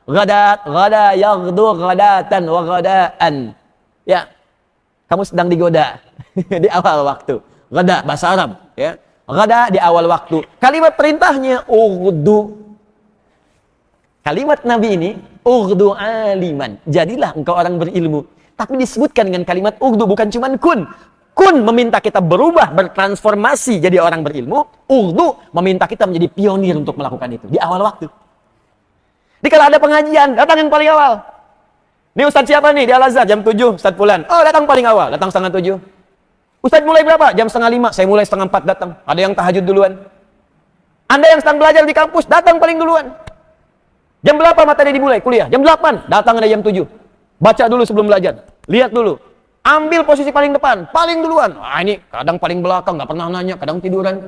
Ghadat, ghada, yaghdu, ghadatan, wa ghadaan. Ya, kamu sedang digoda di awal waktu. Ghada, bahasa Arab. Ya, ghada di awal waktu. Kalimat perintahnya, ughdu. Kalimat Nabi ini, ughdu aliman. Jadilah engkau orang berilmu. Tapi disebutkan dengan kalimat ughdu, bukan cuma kun. Kun meminta kita berubah, bertransformasi jadi orang berilmu. Ughdu meminta kita menjadi pionir untuk melakukan itu. Di awal waktu. Jadi kalau ada pengajian, datang yang paling awal. Ini Ustadz siapa nih? Di Al-Azhar, jam 7, Ustadz Fulan. Oh, datang paling awal, datang setengah 7. Ustadz mulai berapa? Jam setengah 5. Saya mulai setengah 4 datang. Ada yang tahajud duluan. Anda yang sedang belajar di kampus, datang paling duluan. Jam berapa materi dimulai kuliah? Jam 8, datang ada jam 7. Baca dulu sebelum belajar. Lihat dulu. Ambil posisi paling depan, paling duluan. Ah, ini kadang paling belakang, nggak pernah nanya, kadang tiduran.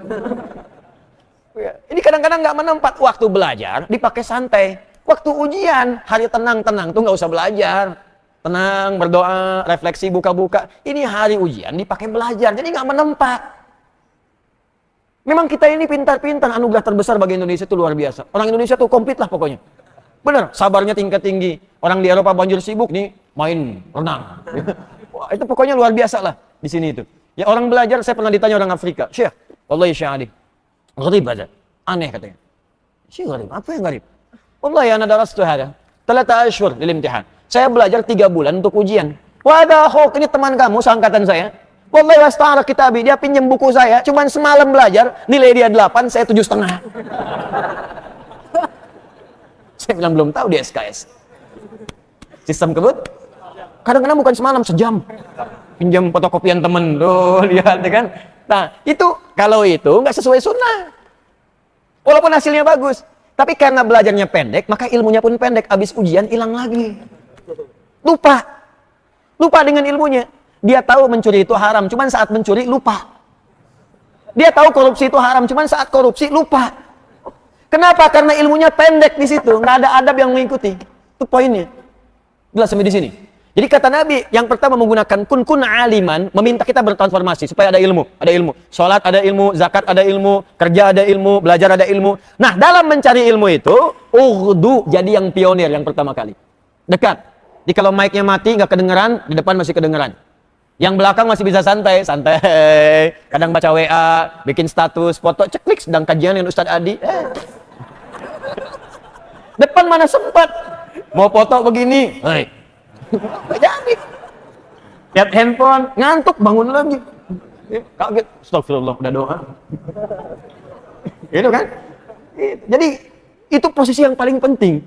Ini kadang-kadang nggak menempat waktu belajar, dipakai santai. Waktu ujian, hari tenang-tenang tuh nggak usah belajar. Tenang, berdoa, refleksi, buka-buka. Ini hari ujian dipakai belajar, jadi nggak menempat. Memang kita ini pintar-pintar, anugerah terbesar bagi Indonesia itu luar biasa. Orang Indonesia tuh komplit lah pokoknya. Bener, sabarnya tingkat tinggi. Orang di Eropa banjir sibuk nih, main renang. Wah, itu pokoknya luar biasa lah di sini itu. Ya orang belajar, saya pernah ditanya orang Afrika, Syekh, wallahi Syekh Adi, gharib aja, aneh katanya. Syekh gharib, apa yang gharib? Wallahi ana darastu hada, 3 ashhur lil imtihan. Saya belajar 3 bulan untuk ujian. Wa ada akhuk, ini teman kamu seangkatan saya. Wallahi wasta'ara kitabi, dia pinjam buku saya, cuman semalam belajar, nilai dia 8, saya 7,5. Saya bilang belum tahu di SKS. Sistem kebut. Kadang-kadang bukan semalam, sejam. Pinjam fotokopian temen. Tuh, lihat kan. Nah, itu, kalau itu nggak sesuai sunnah. Walaupun hasilnya bagus. Tapi karena belajarnya pendek, maka ilmunya pun pendek. Habis ujian, hilang lagi. Lupa. Lupa dengan ilmunya. Dia tahu mencuri itu haram, cuman saat mencuri, lupa. Dia tahu korupsi itu haram, cuman saat korupsi, lupa. Kenapa? Karena ilmunya pendek di situ, nggak ada adab yang mengikuti. Itu poinnya. Jelas sampai di sini. Jadi kata Nabi, yang pertama menggunakan kun aliman, meminta kita bertransformasi supaya ada ilmu. Salat ada ilmu, zakat ada ilmu, kerja ada ilmu, belajar ada ilmu. Nah, dalam mencari ilmu itu, ughdu jadi yang pionir yang pertama kali. Dekat. Jadi kalau mic-nya mati nggak kedengeran, di depan masih kedengeran. Yang belakang masih bisa santai. Kadang baca WA, bikin status, foto, ceklik sedang kajian dengan Ustadz Adi. Depan mana sempat mau foto begini, nggak jadi. Lihat handphone, ngantuk, bangun lagi, kaget, astagfirullah, udah doa. Gitu kan? Jadi itu posisi yang paling penting.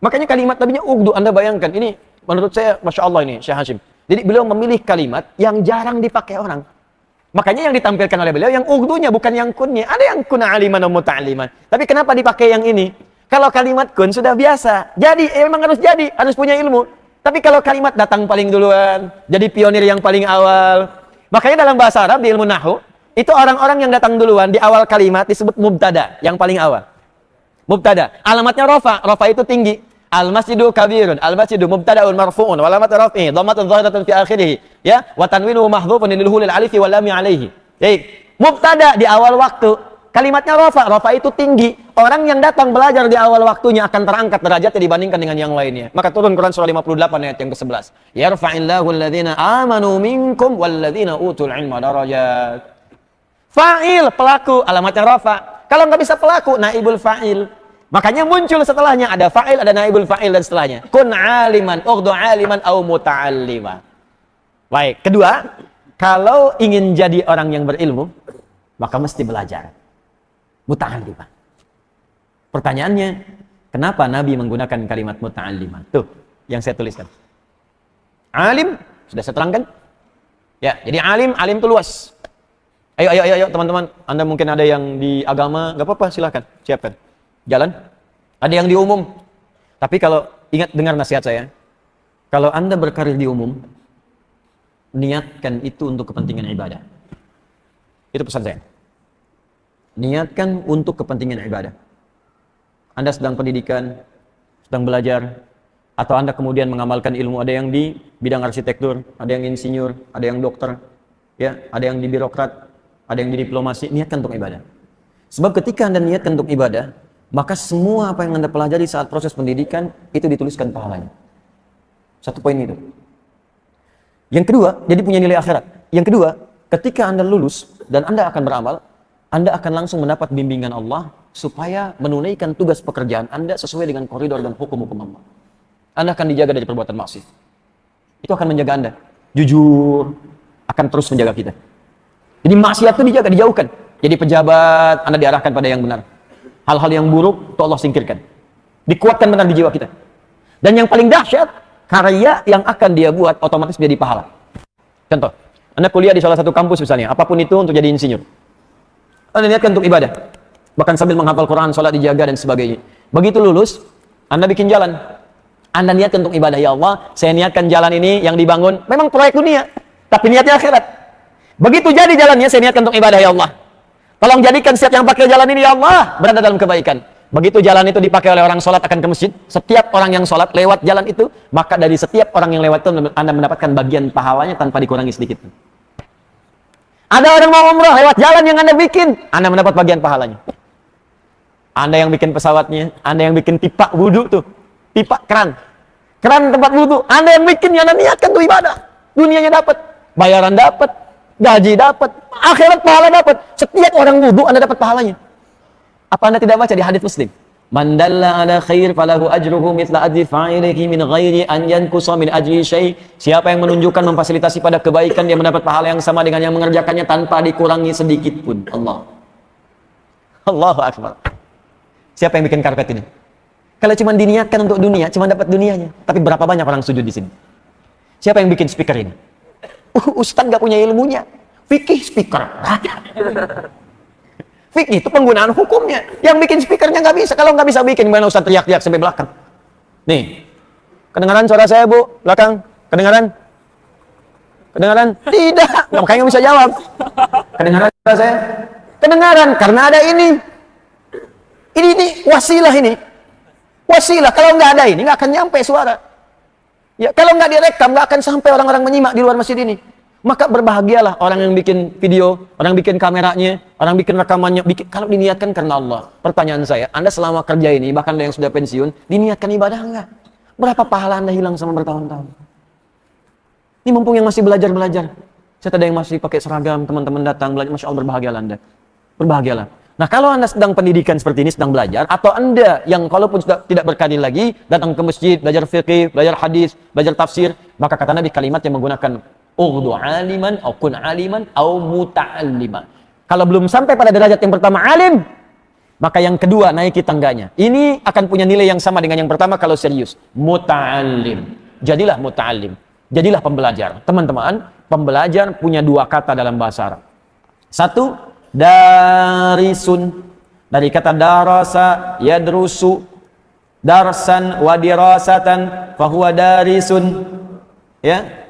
Makanya kalimat nabinya ughdu. Anda bayangkan, ini menurut saya masya Allah ini Syekh Hashim. Jadi beliau memilih kalimat yang jarang dipakai orang. Makanya yang ditampilkan oleh beliau yang ughdunya, bukan yang kunnya. Ada yang kun aliman wa muta'aliman. Tapi kenapa dipakai yang ini? Kalau kalimat kun sudah biasa, jadi memang harus punya ilmu. Tapi kalau kalimat datang paling duluan, jadi pionir yang paling awal. Makanya dalam bahasa Arab di ilmu nahwu, itu orang-orang yang datang duluan di awal kalimat disebut mubtada, yang paling awal. Mubtada, alamatnya rafa, rafa itu tinggi. Al-masjidu kabirun, al-masjidu mubtada'un marfu'un, wa alamat raf'ihi dhammatun dhahiratun fi akhirih, ya, wa tanwinuhu mahdhufun lil hulil alifi wal lam 'alaihi. Baik, mubtada di awal waktu. Kalimatnya rafa, rafa itu tinggi. Orang yang datang belajar di awal waktunya akan terangkat derajatnya dibandingkan dengan yang lainnya. Maka turun Quran surah 58 ayat yang ke-11. Yarfa'illahu alladhina amanu minkum walladhina utul ilma darajat. Fa'il, pelaku, alamatnya rafa. Kalau nggak bisa pelaku, naibul fa'il. Makanya muncul setelahnya ada fa'il, ada naibul fa'il dan setelahnya. Kun aliman, ughdu aliman au muta'allima. Baik, kedua, kalau ingin jadi orang yang berilmu, maka mesti belajar. Muta'allima. Pertanyaannya, kenapa Nabi menggunakan kalimat muta'allima? Tuh, yang saya tuliskan. Alim, sudah saya terangkan. Ya, jadi alim itu luas. Ayo teman-teman, Anda mungkin ada yang di agama, nggak apa-apa, silahkan, siapkan. Jalan. Ada yang di umum. Tapi kalau ingat dengar nasihat saya, kalau Anda berkarir di umum, niatkan itu untuk kepentingan ibadah. Itu pesan saya. Niatkan untuk kepentingan ibadah. Anda sedang pendidikan, sedang belajar, atau Anda kemudian mengamalkan ilmu, ada yang di bidang arsitektur, ada yang insinyur, ada yang dokter, ya, ada yang di birokrat, ada yang di diplomasi, niatkan untuk ibadah. Sebab ketika Anda niatkan untuk ibadah, maka semua apa yang Anda pelajari saat proses pendidikan, itu dituliskan pahalanya. Satu poin itu. Yang kedua, jadi punya nilai akhirat. Yang kedua, ketika Anda lulus dan Anda akan beramal, Anda akan langsung mendapat bimbingan Allah supaya menunaikan tugas pekerjaan Anda sesuai dengan koridor dan hukum-hukum Allah. Anda akan dijaga dari perbuatan maksiat. Itu akan menjaga Anda. Jujur, akan terus menjaga kita. Jadi maksiat itu dijaga, dijauhkan. Jadi pejabat, Anda diarahkan pada yang benar. Hal-hal yang buruk, itu Allah singkirkan. Dikuatkan benar di jiwa kita. Dan yang paling dahsyat, karya yang akan dia buat, otomatis dia dipahala. Contoh, Anda kuliah di salah satu kampus misalnya, apapun itu untuk jadi insinyur. Anda niatkan untuk ibadah. Bahkan sambil menghafal Quran, sholat dijaga, dan sebagainya. Begitu lulus, Anda bikin jalan. Anda niatkan untuk ibadah, ya Allah, saya niatkan jalan ini yang dibangun, memang proyek dunia, tapi niatnya akhirat. Begitu jadi jalannya, saya niatkan untuk ibadah, ya Allah. Tolong jadikan setiap yang pakai jalan ini, ya Allah, berada dalam kebaikan. Begitu jalan itu dipakai oleh orang sholat akan ke masjid, setiap orang yang sholat lewat jalan itu, maka dari setiap orang yang lewat itu, Anda mendapatkan bagian pahalanya tanpa dikurangi sedikit. Ada orang mau umrah lewat jalan yang Anda bikin, Anda mendapat bagian pahalanya. Anda yang bikin pesawatnya, Anda yang bikin pipa wudhu tuh, pipa keran tempat wudhu, Anda yang bikin, Anda niatkan tuh ibadah, dunianya dapat, bayaran dapat, gaji dapat, akhirat pahala dapat. Setiap orang wudhu Anda dapat pahalanya. Apa Anda tidak baca di hadis Muslim? Man dalla ala khair falahu ajruhu mithla ajri fa'ilihi min ghairi an yanqusa min ajri syai'. Siapa yang menunjukkan, memfasilitasi pada kebaikan, dia mendapat pahala yang sama dengan yang mengerjakannya tanpa dikurangi sedikit pun. Allahu akbar. Siapa yang bikin karpet ini? Kalau cuma diniatkan untuk dunia, cuma dapat dunianya. Tapi berapa banyak orang sujud di sini? Siapa yang bikin speaker ini? Ustaz gak punya ilmunya. Fikih speaker. Fikih itu penggunaan hukumnya. Yang bikin speakernya nggak bisa. Kalau nggak bisa bikin, gimana Ustaz teriak-teriak sampai belakang? Nih, kedengaran suara saya, Bu? Belakang, kedengaran? Kedengaran? Tidak. Makanya nggak bisa jawab. Kedengaran suara saya? Kedengaran, karena ada ini. Ini wasilah ini. Wasilah, kalau nggak ada ini, nggak akan nyampe suara. Ya, kalau nggak direkam, nggak akan sampai orang-orang menyimak di luar masjid ini. Maka berbahagialah orang yang bikin video, orang bikin kameranya, orang bikin rekamannya, kalau diniatkan karena Allah. Pertanyaan saya, Anda selama kerja ini, bahkan ada yang sudah pensiun, diniatkan ibadah enggak? Berapa pahala Anda hilang sama bertahun-tahun? Ini mumpung yang masih belajar-belajar. Saya ada yang masih pakai seragam, teman-teman datang belajar, Masya Allah, berbahagialah Anda. Berbahagialah. Nah, kalau Anda sedang pendidikan seperti ini, sedang belajar, atau Anda yang kalaupun sudah tidak berkarir lagi, datang ke masjid, belajar fikih, belajar hadis, belajar tafsir, maka kata Nabi kalimat yang menggunakan ughdu aliman, au kun aliman, au muta'alliman. Kalau belum sampai pada derajat yang pertama alim, maka yang kedua naiki tangganya. Ini akan punya nilai yang sama dengan yang pertama kalau serius. Muta'allim. Jadilah muta'allim. Jadilah pembelajar. Teman-teman, pembelajar punya dua kata dalam bahasa Arab. Satu, darisun. Dari kata darasa, yadrusu. Darsan wa dirasatan, fahuwa darisun. Ya.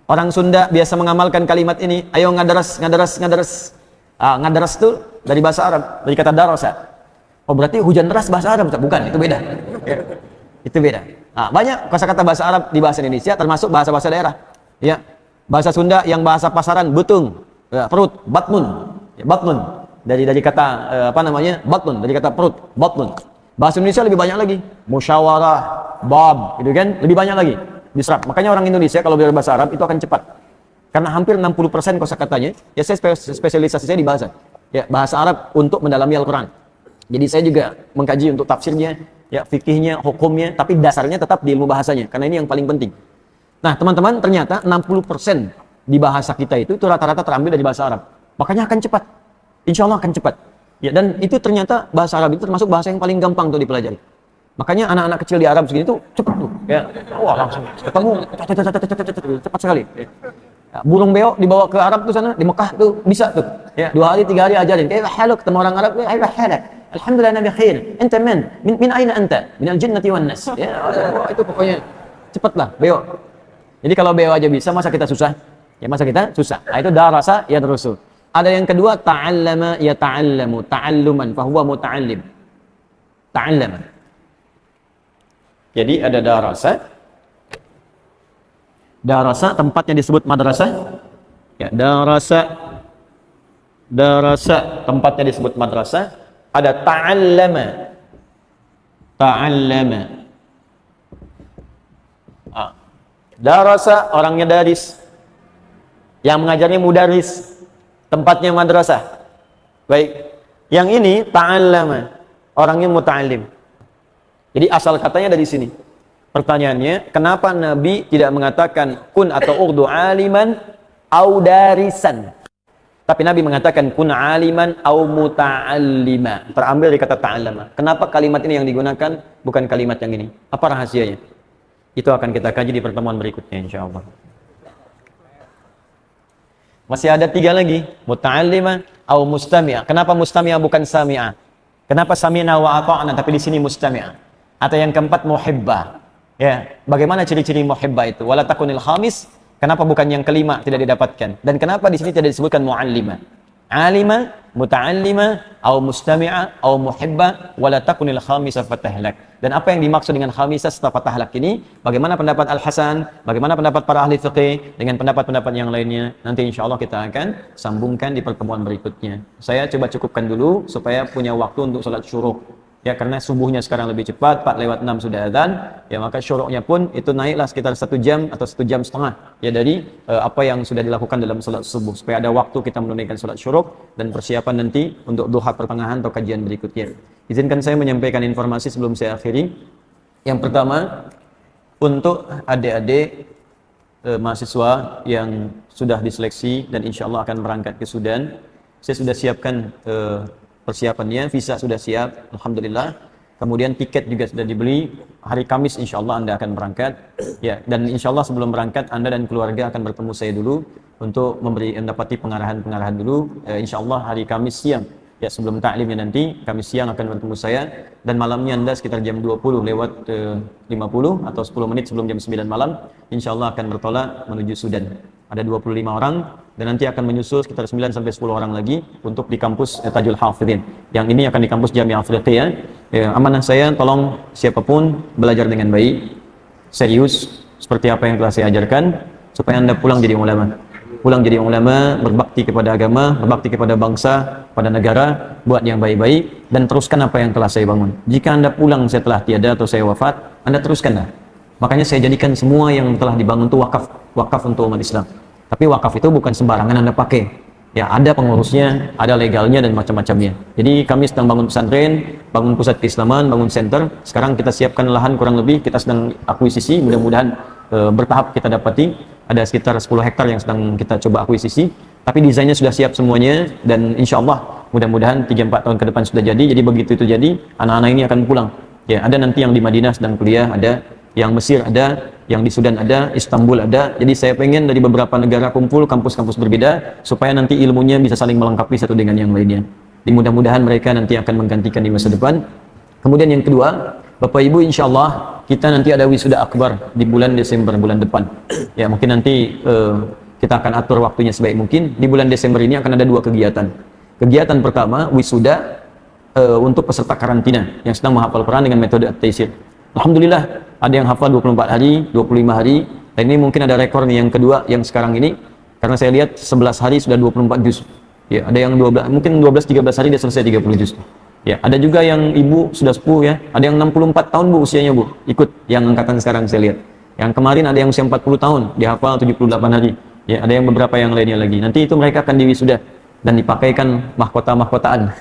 Orang Sunda biasa mengamalkan kalimat ini. Ayo ngadaras. Ngadaras itu dari bahasa Arab, dari kata darasa. Oh, berarti hujan deras bahasa Arab? Bukan, itu beda. Itu beda. Nah, banyak kosakata bahasa Arab di bahasa Indonesia, termasuk bahasa-bahasa daerah. Ya, bahasa Sunda yang bahasa pasaran, butung, ya, perut, batmun, ya, batmun. Dari kata batmun, dari kata perut, batmun. Bahasa Indonesia lebih banyak lagi, musyawarah, bab, gitu kan, lebih banyak lagi. Diserap. Makanya orang Indonesia kalau belajar bahasa Arab itu akan cepat. Karena hampir 60% kosakatanya, ya saya spesialisasi saya di bahasa. ya bahasa Arab untuk mendalami Al-Quran. Jadi saya juga mengkaji untuk tafsirnya, ya fikihnya, hukumnya, tapi dasarnya tetap di ilmu bahasanya, karena ini yang paling penting. Nah teman-teman, ternyata 60% di bahasa kita itu rata-rata terambil dari bahasa Arab. Makanya akan cepat, insya Allah akan cepat. Ya, dan itu ternyata bahasa Arab itu termasuk bahasa yang paling gampang untuk dipelajari. Makanya anak-anak kecil di Arab segini tuh cepat tuh, ya, wah langsung ketemu, cepat sekali. Ya, burung beo dibawa ke Arab tuh sana, di Mekah tuh bisa tuh, ya 2 hari 3 hari ajarin. Kayak haluk ketemu orang Arab, ayo halak. Alhamdulillah nabi khair. Enta min aina anta? Min al-jannati wan nas. Ya, itu pokoknya cepatlah beo. Jadi kalau beo aja bisa, masa kita susah? Ya masa kita susah. Nah, itu darasa ya terusul. Ada yang kedua, ta'allama ya ta'allamu, ta'alluman fa huwa muta'allim. Ta'allama. Jadi ada darasa. Darasa tempatnya disebut madrasah. Ya, darasa tempatnya disebut madrasah. Ada ta'allama. Ta'allama. Darasa orangnya daris. Yang mengajarnya mudaris. Tempatnya madrasah. Baik. Yang ini ta'allama. Orangnya muta'allim. Jadi asal katanya dari sini. Pertanyaannya, kenapa Nabi tidak mengatakan kun atau urdu aliman au darisan? Tapi Nabi mengatakan kun aliman au muta'allima. Terambil dari kata ta'allama. Kenapa kalimat ini yang digunakan, bukan kalimat yang ini? Apa rahasianya? Itu akan kita kaji di pertemuan berikutnya insyaallah. Masih ada 3 lagi, muta'allima au mustami'a. Kenapa mustami'a bukan sami'a? Kenapa sami'na wa ata'na tapi di sini mustami'a? Atau yang keempat, muhibbah. Ya, bagaimana ciri-ciri muhibbah itu? Wala takunil khamis. Kenapa bukan yang kelima tidak didapatkan? Dan kenapa di sini tidak disebutkan mu'allima? Alima, muta'allima, au mustami'a, au muhibbah, wala takunil khamisa fatahlak. Dan apa yang dimaksud dengan khamisah setelah fatahlak ini? Bagaimana pendapat Al-Hasan? Bagaimana pendapat para ahli fiqih? Dengan pendapat-pendapat yang lainnya? Nanti insya Allah kita akan sambungkan di pertemuan berikutnya. Saya coba cukupkan dulu supaya punya waktu untuk sholat syuruk. Ya, karena subuhnya sekarang lebih cepat, 4:06 sudah adzan, ya maka syuruknya pun itu naiklah sekitar 1 jam atau 1 jam setengah ya dari apa yang sudah dilakukan dalam salat subuh, supaya ada waktu kita menunaikan salat syuruk dan persiapan nanti untuk duha pertengahan atau kajian berikutnya. Izinkan saya menyampaikan informasi sebelum saya akhiri. Yang pertama, untuk adik-adik mahasiswa yang sudah diseleksi dan insya Allah akan berangkat ke Sudan, saya sudah siapkan persiapannya, visa sudah siap, alhamdulillah. Kemudian tiket juga sudah dibeli. Hari Kamis insya Allah Anda akan berangkat. Ya, dan insya Allah sebelum berangkat Anda dan keluarga akan bertemu saya dulu untuk mendapati pengarahan-pengarahan dulu. Insya Allah hari Kamis siang, ya sebelum taklimnya nanti, Kamis siang akan bertemu saya. Dan malamnya Anda sekitar jam 20 lewat 50 atau 10 menit sebelum jam 9 malam, insya Allah akan bertolak menuju Sudan. Ada 25 orang dan nanti akan menyusul sekitar 9 sampai 10 orang lagi untuk di kampus Tajul Hafidhin. Yang ini akan di kampus Jami'ah Afriqiyah. Ya, amanah saya, tolong siapapun belajar dengan baik, serius seperti apa yang telah saya ajarkan supaya Anda pulang jadi ulama. Pulang jadi ulama, berbakti kepada agama, berbakti kepada bangsa, pada negara, buat yang baik-baik dan teruskan apa yang telah saya bangun. Jika Anda pulang setelah tiada atau saya wafat, Anda teruskanlah. Makanya saya jadikan semua yang telah dibangun itu wakaf untuk umat Islam. Tapi wakaf itu bukan sembarangan Anda pakai. Ya, ada pengurusnya, ada legalnya dan macam-macamnya. Jadi kami sedang bangun pesantren, bangun pusat keislaman, bangun center. Sekarang kita siapkan lahan kurang lebih, kita sedang akuisisi, mudah-mudahan bertahap kita dapati. Ada sekitar 10 hektar yang sedang kita coba akuisisi. Tapi desainnya sudah siap semuanya dan insya Allah mudah-mudahan 3-4 tahun ke depan sudah jadi. Jadi begitu itu jadi, anak-anak ini akan pulang. Ya, ada nanti yang di Madinah sedang kuliah, ada yang Mesir ada, yang di Sudan ada, Istanbul ada. Jadi saya pengen dari beberapa negara kumpul, kampus-kampus berbeda, supaya nanti ilmunya bisa saling melengkapi satu dengan yang lainnya. Mudah-mudahan mereka nanti akan menggantikan di masa depan. Kemudian yang kedua, Bapak Ibu, insya Allah kita nanti ada wisuda akbar di bulan Desember, bulan depan. Ya, mungkin nanti kita akan atur waktunya sebaik mungkin. Di bulan Desember ini akan ada 2 kegiatan. Kegiatan pertama, wisuda untuk peserta karantina yang sedang menghafal Quran dengan metode at-taysir. Alhamdulillah, ada yang hafal 24 hari, 25 hari, dan ini mungkin ada rekor nih yang kedua yang sekarang ini, karena saya lihat 11 hari sudah 24 juz. Ya, ada yang 12, mungkin 12-13 hari dia selesai 30 juz. Ya, ada juga yang ibu sudah sepuh ya, ada yang 64 tahun Bu usianya Bu, ikut yang angkatan sekarang saya lihat. Yang kemarin ada yang usia 40 tahun, dia hafal 78 hari. Ya, ada yang beberapa yang lainnya lagi. Nanti itu mereka akan diwisuda. dan dipakaikan mahkota-mahkotaan.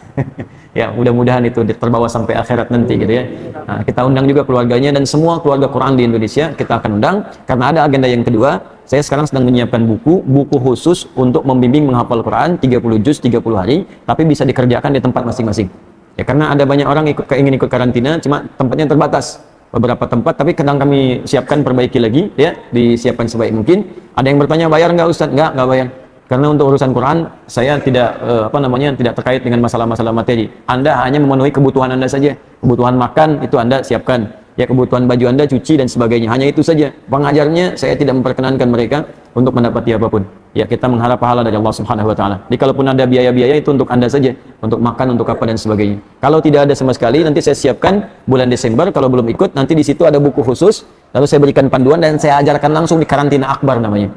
Ya, mudah-mudahan itu terbawa sampai akhirat nanti gitu ya. Nah, kita undang juga keluarganya dan semua keluarga Quran di Indonesia kita akan undang, karena ada agenda yang kedua. Saya sekarang sedang menyiapkan buku khusus untuk membimbing menghafal Quran 30 juz 30 hari, tapi bisa dikerjakan di tempat masing-masing. Ya, karena ada banyak orang ingin ikut karantina, cuma tempatnya terbatas. Beberapa tempat, tapi kadang kami siapkan, perbaiki lagi ya, disiapkan sebaik mungkin. Ada yang bertanya, bayar nggak Ustaz? Nggak bayar. Karena untuk urusan Quran saya tidak tidak terkait dengan masalah-masalah materi. Anda hanya memenuhi kebutuhan Anda saja. Kebutuhan makan itu Anda siapkan. Ya, kebutuhan baju Anda, cuci dan sebagainya. Hanya itu saja. Pengajarnya saya tidak memperkenankan mereka untuk mendapati apapun. Ya, kita mengharap pahala dari Allah Subhanahu wa taala. Jadi kalaupun ada biaya-biaya itu untuk Anda saja, untuk makan, untuk apa dan sebagainya. Kalau tidak ada sama sekali, nanti saya siapkan bulan Desember. Kalau belum ikut, nanti di situ ada buku khusus. Lalu saya berikan panduan dan saya ajarkan langsung di karantina akbar namanya.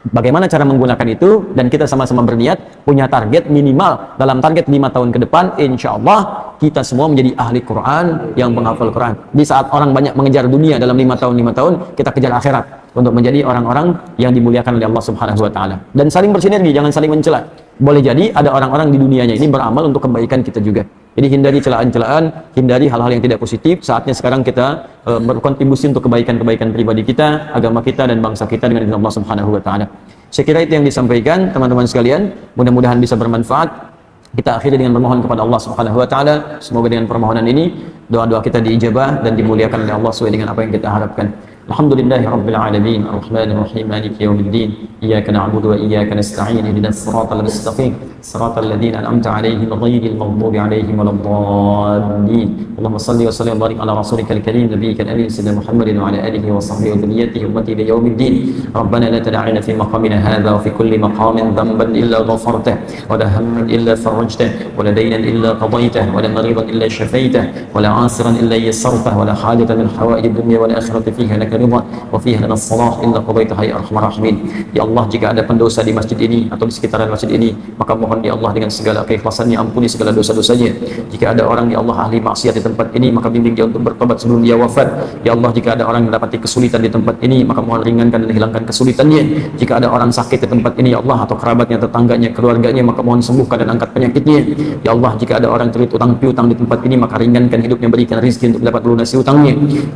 Bagaimana cara menggunakan itu, dan kita sama-sama berniat punya target minimal dalam target 5 tahun ke depan, insya Allah kita semua menjadi ahli Quran yang menghafal Quran. Di saat orang banyak mengejar dunia dalam 5 tahun, kita kejar akhirat untuk menjadi orang-orang yang dimuliakan oleh Allah Subhanahu wa taala. Dan saling bersinergi, jangan saling mencela. Boleh jadi ada orang-orang di dunianya ini beramal untuk kebaikan kita juga. Jadi hindari celaan-celaan, hindari hal-hal yang tidak positif. Saatnya sekarang kita berkontribusi untuk kebaikan-kebaikan pribadi kita, agama kita dan bangsa kita dengan izin Allah Subhanahu wa taala. Saya kira itu yang disampaikan teman-teman sekalian. Mudah-mudahan bisa bermanfaat. Kita akhiri dengan bermohon kepada Allah Subhanahu wa taala, semoga dengan permohonan ini doa-doa kita diijabah dan dimuliakan oleh Allah sesuai dengan apa yang kita harapkan. Alhamdulillahirabbil alamin, arrahmanir rahim, maliki yaumiddin, iyyaka na'budu wa iyyaka nasta'in, ihdinas siratal mustaqim, siratal ladzina an'amta 'alaihim ghairil maghdubi 'alaihim waladdallin. Allahumma shalli wa sallim wa barik ala rasulika al-karim nabiyyika al-amin sayyidina Muhammadin wa ala alihi wa sahbihi wa dhurriyyatihi ummati ila yaumiddin. Rabbana la tad'alna fi maqamina hadha wa fi kulli maqamin dhanban illa ghafartahu wa la hamman illa farajtahu wa la daynan illa qadaytahu wa la maridan illa shafaytahu wa la 'asiran illa yassartahu wa la hajatan min hawaij ad-dunya wal akhirati fiha lak ridha wa fiha lana as-salah illa qadaitaha ya arhamar rahimin. Ya Allah, jika ada pendosa di masjid ini atau di sekitaran masjid ini, maka mohon ya Allah dengan segala keikhlasannya ampuni segala dosa-dosanya. Jika ada orang ya Allah ahli maksiat di tempat ini, maka bimbing dia untuk bertobat sebelum dia wafat. Ya Allah, jika ada orang yang mendapati kesulitan di tempat ini, maka mohon ringankan dan hilangkan kesulitannya. Jika ada orang sakit di tempat ini ya Allah, atau kerabatnya, tetangganya, keluarganya, maka mohon sembuhkan dan angkat penyakitnya. Ya Allah, jika ada orang terlilit utang piutang di tempat ini, maka ringankan hidupnya, berikan rezeki untuk dapat melunasi utangnya.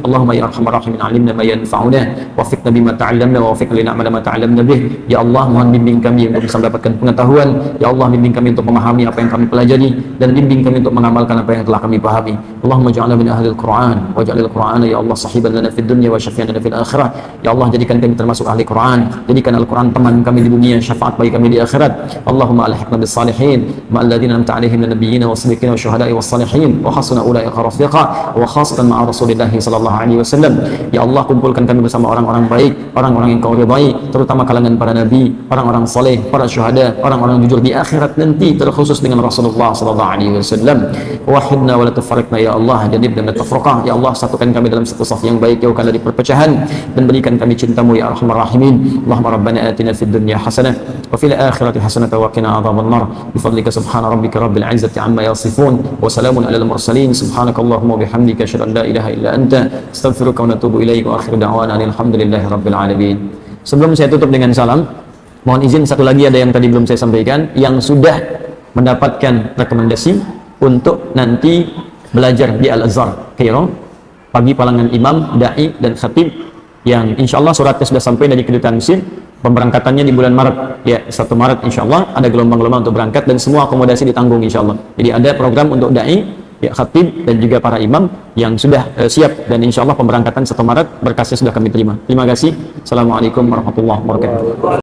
Allahumma ya arhamar rahimin, alimna ma yanfa'una wafiqna bima ta'allamna wa wafiq lana ma ta'allamna bih. Ya Allah, mohon bimbing kami untuk bisa mendapatkan pengetahuan. Ya Allah, bimbing kami untuk memahami apa yang kami pelajari dan bimbing kami untuk mengamalkan apa yang telah kami pahami. Allahumma ja'alna min ahlil Qur'an waj'alil Qur'ana ya Allah sahiban lana fid dunya wa syafi'an lana fil akhirah. Ya Allah, jadikan kami termasuk ahli Qur'an, jadikan Al-Qur'an teman kami di dunia, syafaat bagi kami di akhirat. Allahumma alhiqna bis salihin ma'al ladzina an'amta 'alaihim minal nabiyyin was-siddiqin wasyuhada'i was-salihin wa hasuna ulaika rafiqa wa khasatan ma'a Rasulillah sallallahu alaihi wasallam. Ya Allah, kumpulkan kami bersama orang-orang baik, orang-orang yang Kau ridai, terutama kalangan para nabi, orang-orang saleh, para syuhada, orang-orang jujur di akhirat nanti, terkhusus dengan Rasulullah sallallahu alaihi wasallam. Wahidna wa la tufarriqna ya Allah, janibna tafraqah. Ya Allah, satukan kami dalam satu saf yang baik, jauhkan dari perpecahan dan berikan kami cinta-Mu ya arhamar rahimin. Allahumma rabbana atina fid dunya hasanah wa fil akhirati hasanah wa qina adzabannar. Bi fadlika subhana rabbika rabbil izzati amma yasifun wa salamun alal mursalin. Subhanakallahumma wa bihamdika asyhadu an la ilaha illa anta astaghfiruka wa atubu ilaik wa akhiru da'wana alhamdulillahi rabbil alamin. Sebelum saya tutup dengan salam, mohon izin satu lagi, ada yang tadi belum saya sampaikan, yang sudah mendapatkan rekomendasi untuk nanti belajar di Al-Azhar Kairo, pagi palangan imam, da'i dan khatib, yang insya Allah suratnya sudah sampai dari kedutaan Mesir. Pemberangkatannya di bulan Maret, ya 1 Maret insya Allah ada gelombang-gelombang untuk berangkat dan semua akomodasi ditanggung insya Allah. Jadi ada program untuk da'i, ya khatib dan juga para imam yang sudah siap, dan insya Allah pemberangkatan 1 Maret berkasnya sudah kami terima. Terima kasih. Assalamualaikum warahmatullahi wabarakatuh.